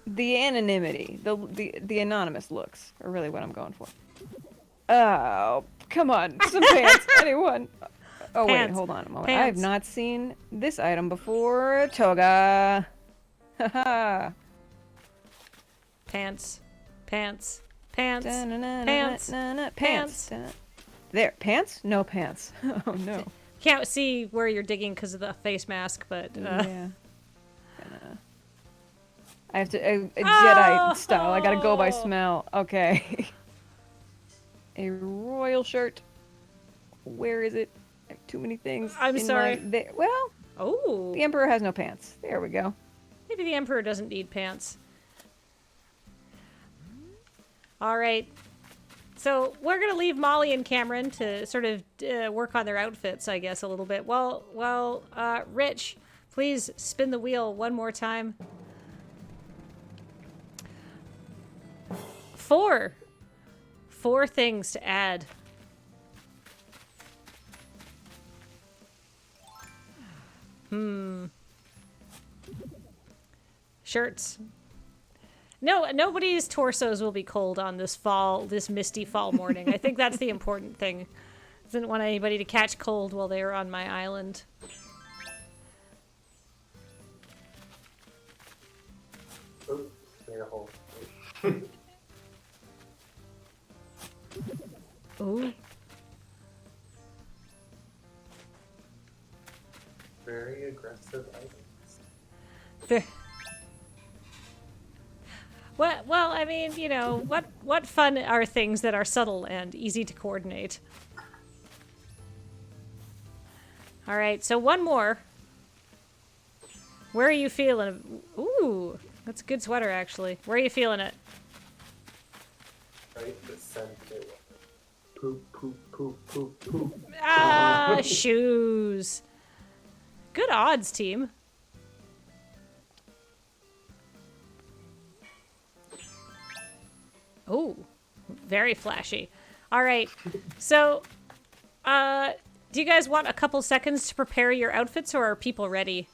The anonymity, the anonymous looks are really what I'm going for. Oh, come on, some pants, anyone? Oh wait, Pants. hold on a moment. Pants. I have not seen this item before. Toga. Haha. Pants. Pants. Pants. Pants. Pants. Pants. There, pants? No pants. Oh no. Can't see where you're digging because of the face mask, but Yeah. I have to a Jedi style. I gotta go by smell. Okay. A royal shirt. Where is it? I have too many things. I'm in sorry. Well, oh, the Emperor has no pants. There we go. maybe the Emperor doesn't need pants. All right. So we're gonna leave Molly and Cameron to sort of work on their outfits, I guess, a little bit. Well, Rich, please spin the wheel one more time. 4 things to add. Shirts. No, nobody's torsos will be cold on this misty fall morning. I think that's the important thing. Didn't want anybody to catch cold while they were on my island. Oh, made a hole. Ooh. Very aggressive items. Fair. Well, I mean, you know, what fun are things that are subtle and easy to coordinate? All right, so one more. Where are you feeling? Ooh, that's a good sweater, actually. Where are you feeling it? Right? The sensitive one. Poop, poop, poop, poop, poop. Ah, shoes. Good odds, team. Oh, very flashy. All right, so, do you guys want a couple seconds to prepare your outfits, or are people ready?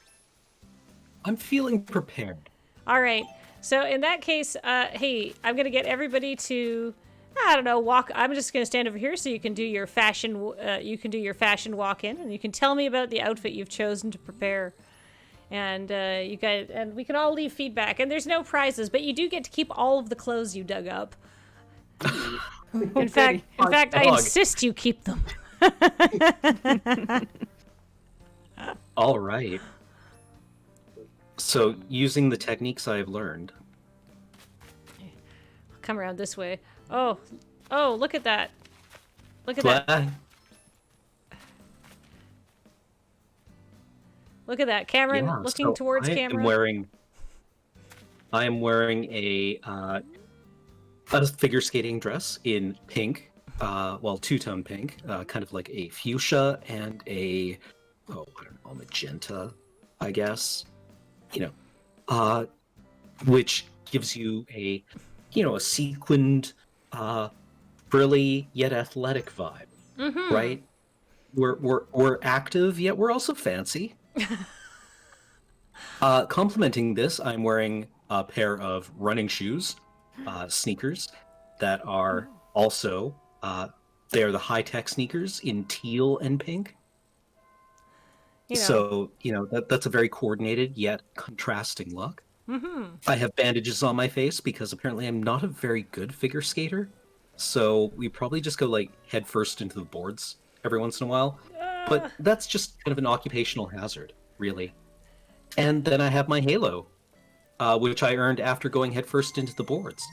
I'm feeling prepared. All right, so in that case, hey, I'm gonna get everybody to, I don't know, walk. I'm just gonna stand over here so you can do your fashion. Fashion walk in, and you can tell me about the outfit you've chosen to prepare. And you guys, and we can all leave feedback. And there's no prizes, but you do get to keep all of the clothes you dug up. In fact, I insist you keep them. All right. So, using the techniques I've learned. Come around this way. Oh, look at that. Look at that. Look at that. Cameron looking towards Cameron. I am wearing a figure skating dress in pink, two-tone pink, kind of like a fuchsia and a, magenta, I guess. Which gives you a sequined, frilly yet athletic vibe, right? We're active yet we're also fancy. Complementing this, I'm wearing a pair of running shoes, sneakers, that are also, they're the high-tech sneakers in teal and pink. You know. So, that's a very coordinated yet contrasting look. I have bandages on my face because apparently I'm not a very good figure skater. So we probably just go like head first into the boards every once in a while. But that's just kind of an occupational hazard, really. And then I have my halo, which I earned after going head first into the boards.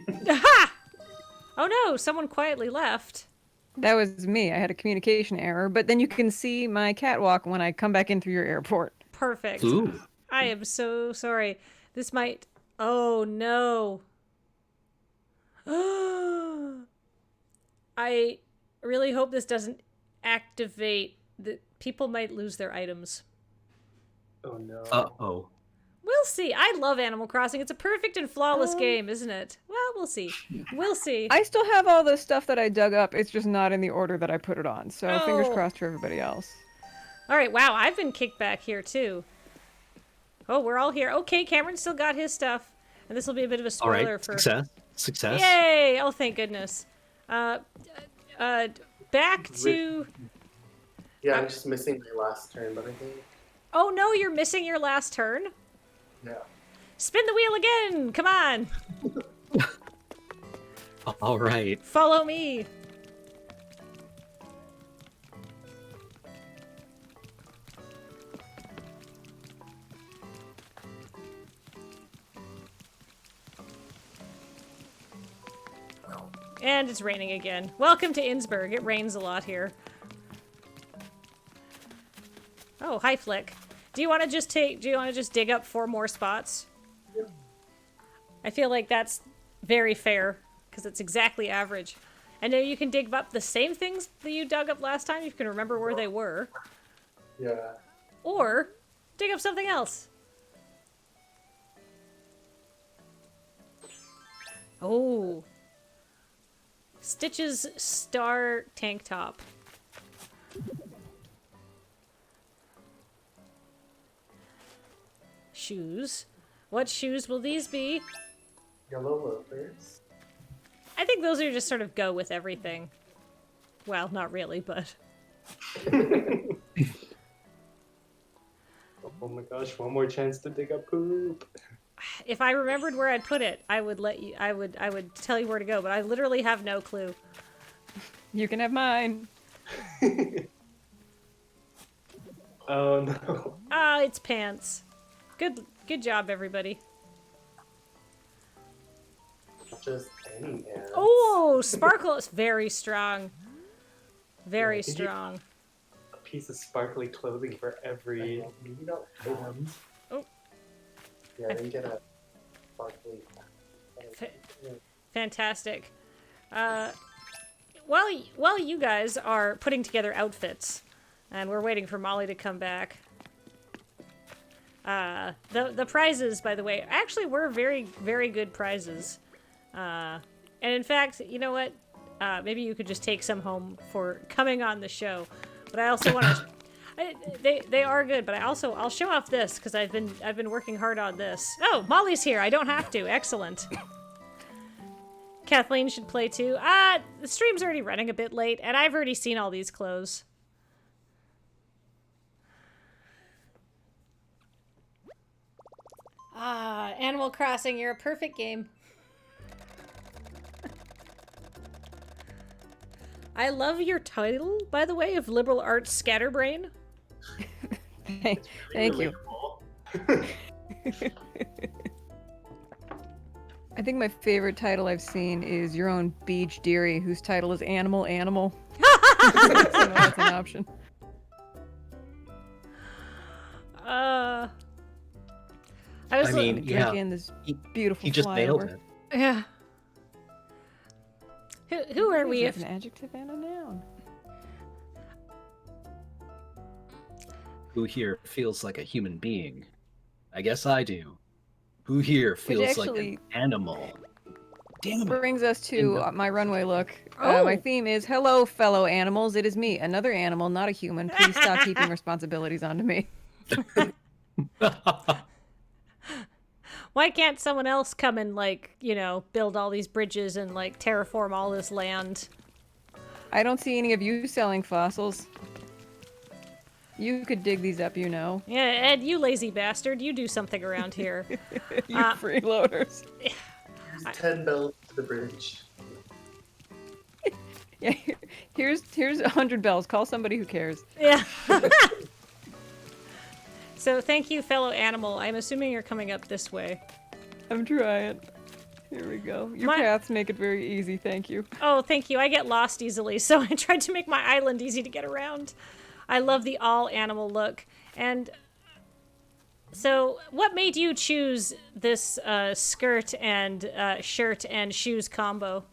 Aha! Oh no, someone quietly left. That was me. I had a communication error, but then you can see my catwalk when I come back in through your airport. Perfect. Ooh. I am so sorry. This might... Oh, no. I really hope this doesn't activate... People might lose their items. Oh no. Uh-oh. We'll see. I love Animal Crossing. It's a perfect and flawless game, isn't it? Well, we'll see. We'll see. I still have all the stuff that I dug up. It's just not in the order that I put it on. So fingers Oh. crossed for everybody else. All right, wow, I've been kicked back here, too. Oh, we're all here. Okay, Cameron still got his stuff. And this will be a bit of a All spoiler right. for... Success. Yay! Oh, thank goodness. Back to... Yeah, I'm just missing my last turn, but I think. Oh, no, you're missing your last turn? Yeah. Spin the wheel again! Come on! All right. Follow me! And it's raining again. Welcome to Innsbruck. It rains a lot here. Oh, hi, Flick. Do you want to just dig up 4 more spots? Yeah. I feel like that's very fair, because it's exactly average. And then you can dig up the same things that you dug up last time, if you can remember where they were. Yeah. Or dig up something else. Oh. Stitch's Star Tank Top. Shoes. What shoes will these be? Yellow loafers. I think those are just sort of go with everything. Well, not really, but... Oh my gosh, one more chance to dig up poop. If I remembered where I'd put it, I would let you... I would tell you where to go, but I literally have no clue. You can have mine. Oh no. Ah, it's pants. Good job, everybody. Just any pants. Oh, Sparkle is very strong. Very Yeah, did you- strong. A piece of sparkly clothing for every Maybe not item. Oh. Yeah, I didn't get a sparkly. Fantastic. While you guys are putting together outfits, and we're waiting for Molly to come back, the prizes, by the way, actually were very, very good prizes. And in fact, you know what? Maybe you could just take some home for coming on the show. But I also want to... They are good, but I'll show off this because I've been working hard on this. Oh, Molly's here. I don't have to. Excellent. Kathleen should play too. The stream's already running a bit late, and I've already seen all these clothes. Animal Crossing, you're a perfect game. I love your title, by the way, of liberal arts scatterbrain. Thank you. I think my favorite title I've seen is your own Beach Deary, whose title is Animal Animal. So that's an option. I Drink in this beautiful He just nailed flyover. it. Yeah. Who are we There's if... an adjective and a noun. Who here feels like a human being? I guess I do. Who here feels like actually- an animal? Damn it. Brings us to my runway look. Oh. My theme is, hello, fellow animals. It is me, another animal, not a human. Please stop keeping responsibilities onto me. Why can't someone else come and, like, you know, build all these bridges and, like, terraform all this land? I don't see any of you selling fossils. You could dig these up, you know. Yeah, Ed, you lazy bastard, you do something around here. You freeloaders. Here's 10 bells to the bridge. Yeah, here's 100 bells. Call somebody who cares. Yeah. So thank you, fellow animal. I'm assuming you're coming up this way. I'm trying. Here we go. Your paths make it very easy, thank you. Oh, thank you. I get lost easily, so I tried to make my island easy to get around. I love the all-animal look. And so what made you choose this skirt and shirt and shoes combo?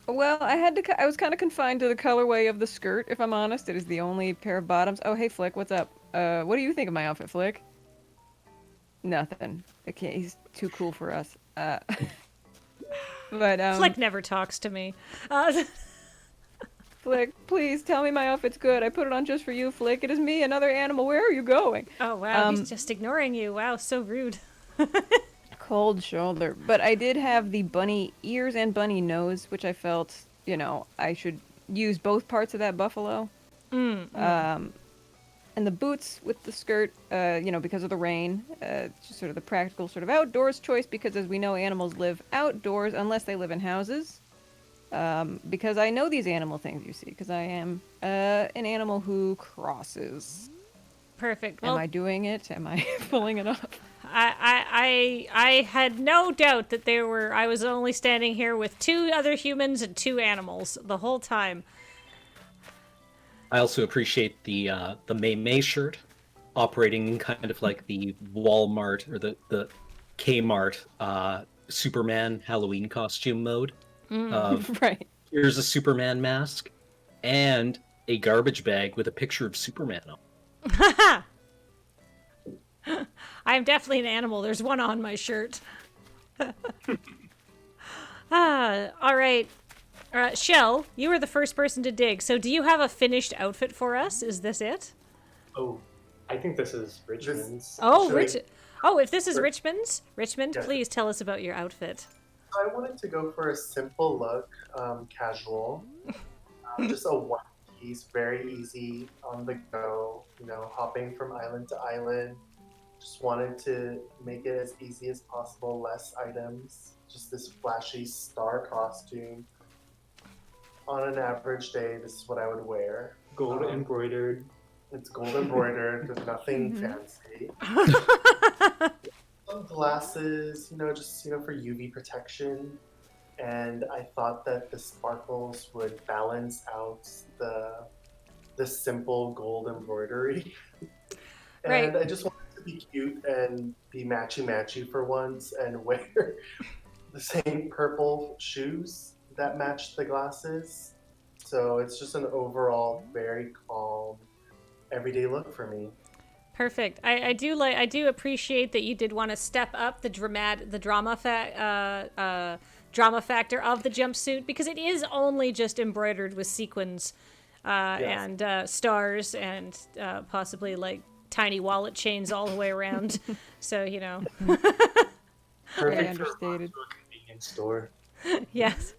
Well, I was kind of confined to the colorway of the skirt, if I'm honest. It is the only pair of bottoms. Oh, hey, Flick, what's up? What do you think of my outfit, Flick? Nothing. Okay, he's too cool for us. But Flick never talks to me. Flick, please tell me my outfit's good. I put it on just for you, Flick. It is me, another animal. Where are you going? Oh, wow, he's just ignoring you. Wow, so rude. Cold shoulder. But I did have the bunny ears and bunny nose, which I felt, I should use both parts of that buffalo. And the boots with the skirt, because of the rain, just sort of the practical sort of outdoors choice, because as we know, animals live outdoors unless they live in houses. Because I know these animal things, you see, because I am an animal who crosses. Perfect. Well, am I doing it? Am I pulling it off? I had no doubt that I was only standing here with 2 other humans and 2 animals the whole time. I also appreciate the May May shirt, operating in kind of like the Walmart or the Kmart Superman Halloween costume mode. Right. Here's a Superman mask and a garbage bag with a picture of Superman on. I am definitely an animal. There's one on my shirt. All right. Shell, you were the first person to dig, so do you have a finished outfit for us? Is this it? Oh, I think this is Richmond's. Oh, if this is Richmond, Yeah. please tell us about your outfit. I wanted to go for a simple look, casual. Just a one piece, very easy on the go, hopping from island to island. Just wanted to make it as easy as possible, less items. Just this flashy star costume. On an average day, this is what I would wear. Gold embroidered. It's gold embroidered. There's nothing fancy. Some glasses, just for UV protection. And I thought that the sparkles would balance out the simple gold embroidery. And Right. I just wanted to be cute and be matchy-matchy for once and wear the same purple shoes that matched the glasses. So it's just an overall very calm, everyday look for me. Perfect. I do appreciate that you did want to step up the drama factor of the jumpsuit, because it is only just embroidered with sequins and stars and possibly like tiny wallet chains all the way around. So Perfect understated. For a convenience store. Yes.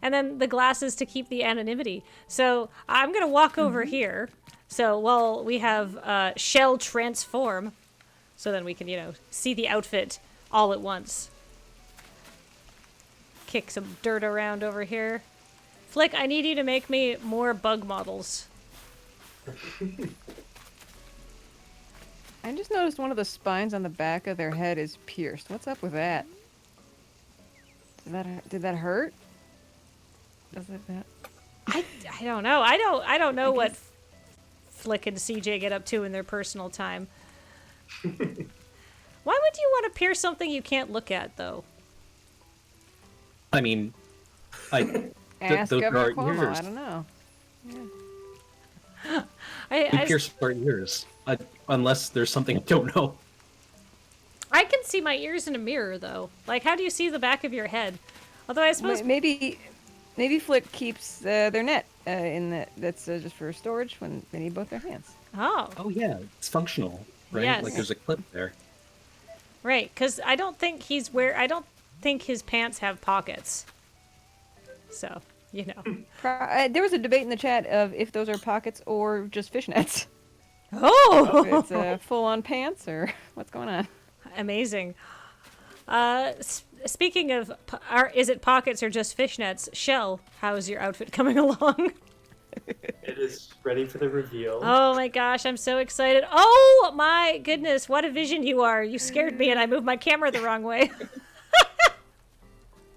And then the glasses to keep the anonymity. So I'm going to walk over here. So while we have Shell transform, so then we can, see the outfit all at once. Kick some dirt around over here. Flick, I need you to make me more bug models. I just noticed one of the spines on the back of their head is pierced. What's up with that? Did that hurt? Does that? I don't know. I don't know what Flick and CJ get up to in their personal time. Why would you want to pierce something you can't look at, though? I mean, Ask those Governor are Cuomo. ears. I don't know. Yeah. I Pierce our ears, unless there's something I don't know. I can see my ears in a mirror, though. Like, how do you see the back of your head? Although I suppose Maybe Flick keeps their net that's just for storage when they need both their hands. Oh yeah, it's functional, right? Yes. Like there's a clip there. Right, because I don't think his pants have pockets. So, you know. There was a debate in the chat of if those are pockets or just fishnets. Oh, If it's full-on pants or what's going on. amazing. Speaking of, is it pockets or just fishnets? Shell, how's your outfit coming along? It is ready for the reveal. Oh my gosh, I'm so excited. Oh my goodness, what a vision you are. You scared me and I moved my camera the wrong way.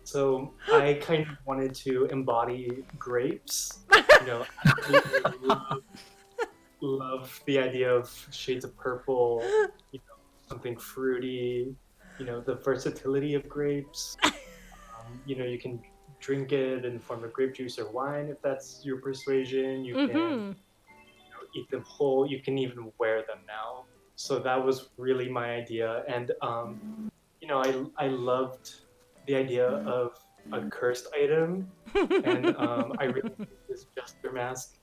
So I kind of wanted to embody grapes. You know, I really love the idea of shades of purple, you know, something fruity, you know, the versatility of grapes. You know, you can drink it in the form of grape juice or wine if that's your persuasion. You can eat them whole. You can even wear them now. So that was really my idea. And, you know, I loved the idea of a cursed item. And I really think this jester mask,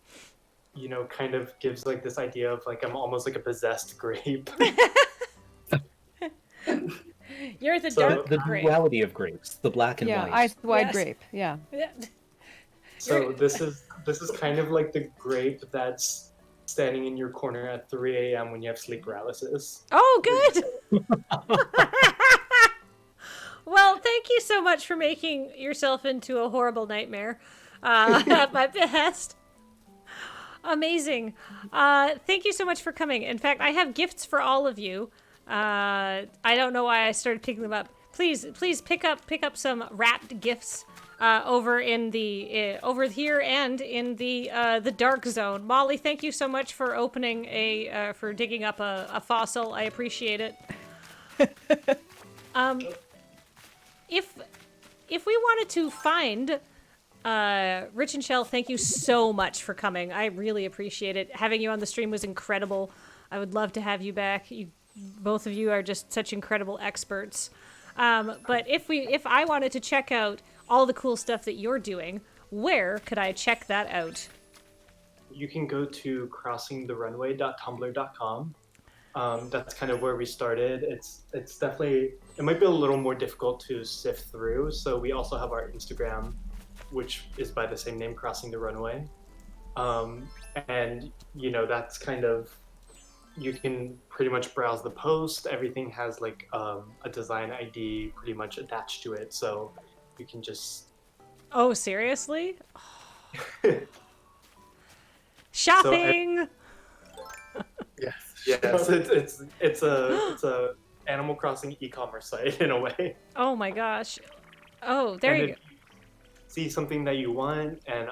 you know, kind of gives like this idea of like I'm almost like a possessed grape. You're the So dark The grape. duality of grapes, the black and white. Ice wide Yes. grape. Yeah. Yeah. So this is kind of like the grape that's standing in your corner at 3 a.m. when you have sleep paralysis. Oh, good. Well, thank you so much for making yourself into a horrible nightmare at my behest. Amazing. Thank you so much for coming. In fact, I have gifts for all of you. I don't know why I started picking them up. Please pick up some wrapped gifts over in the over here and in the dark zone. Molly, thank you so much for opening for digging up a fossil. I appreciate it. If we wanted to find Rich and Shell, thank you so much for coming. I really appreciate it. Having you on the stream was incredible. I would love to have you back. Both of you are just such incredible experts. But if I wanted to check out all the cool stuff that you're doing, where could I check that out? You can go to crossingtherunway.tumblr.com. That's kind of where we started. It's definitely, it might be a little more difficult to sift through. So we also have our Instagram, which is by the same name, Crossing the Runway. And you know, that's kind of, you can pretty much browse the post. Everything has like a design ID pretty much attached to it. So you can just... Oh, seriously? Shopping! Yes. Yes, it's a Animal Crossing e-commerce site in a way. Oh my gosh. Oh, there And you go. if see something that you want, and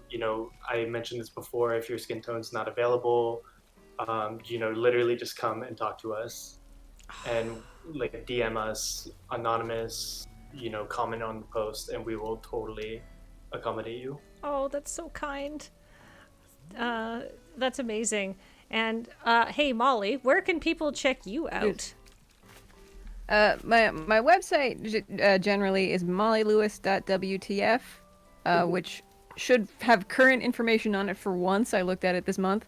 you know, I mentioned this before, if your skin tone's not available, you know, literally just come and talk to us and like DM us, anonymous, you know, comment on the post, and we will totally accommodate you. Oh, that's so kind. That's amazing. And hey, Molly, where can people check you out? My website generally is mollylewis.wtf, which should have current information on it for once. I looked at it this month.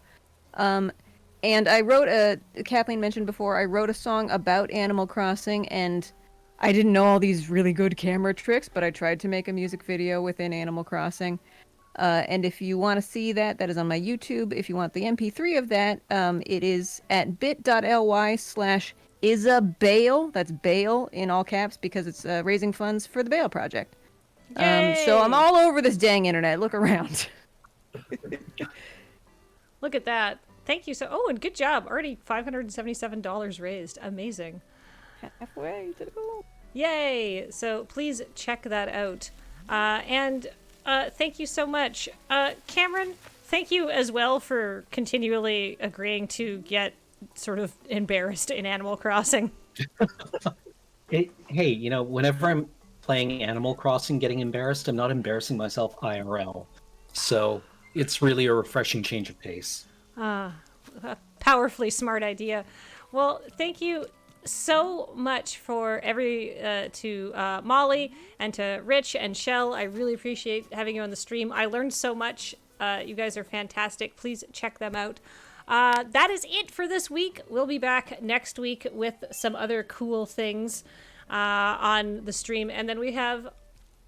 And I wrote Kathleen mentioned before, I wrote a song about Animal Crossing, and I didn't know all these really good camera tricks, but I tried to make a music video within Animal Crossing. And if you want to see that, that is on my YouTube. If you want the MP3 of that, it is at bit.ly/isabale. That's Bale in all caps because it's raising funds for the Bale Project. So I'm all over this dang internet. Look around. Look at that. Thank you. Oh, and good job. Already $577 raised. Amazing. Halfway to the goal. Yay. So please check that out. And thank you so much. Cameron, thank you as well for continually agreeing to get sort of embarrassed in Animal Crossing. Hey, you know, whenever I'm playing Animal Crossing getting embarrassed, I'm not embarrassing myself IRL. So it's really a refreshing change of pace. A powerfully smart idea. Well, thank you so much for to Molly and to Rich and Shell. I really appreciate having you on the stream. I learned so much. You guys are fantastic. Please check them out. That is it for this week. We'll be back next week with some other cool things on the stream. And then we have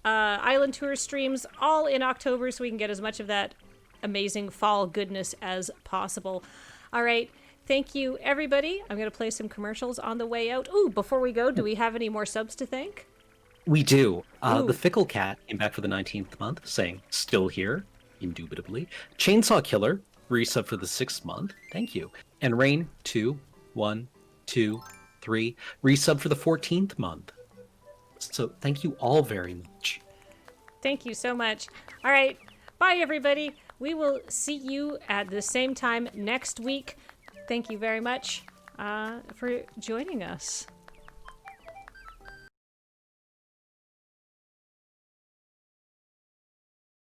Island Tour streams all in October so we can get as much of that amazing fall goodness as possible. All right. Thank you, everybody. I'm going to play some commercials on the way out. Ooh, before we go, do we have any more subs to thank? We do. Ooh. The Fickle Cat came back for the 19th month, saying, still here, indubitably. Chainsaw Killer, resub for the 6th month. Thank you. And Rain, 2, 1, 2, 3, resub for the 14th month. So thank you all very much. Thank you so much. All right. Bye, everybody. We will see you at the same time next week. Thank you very much for joining us.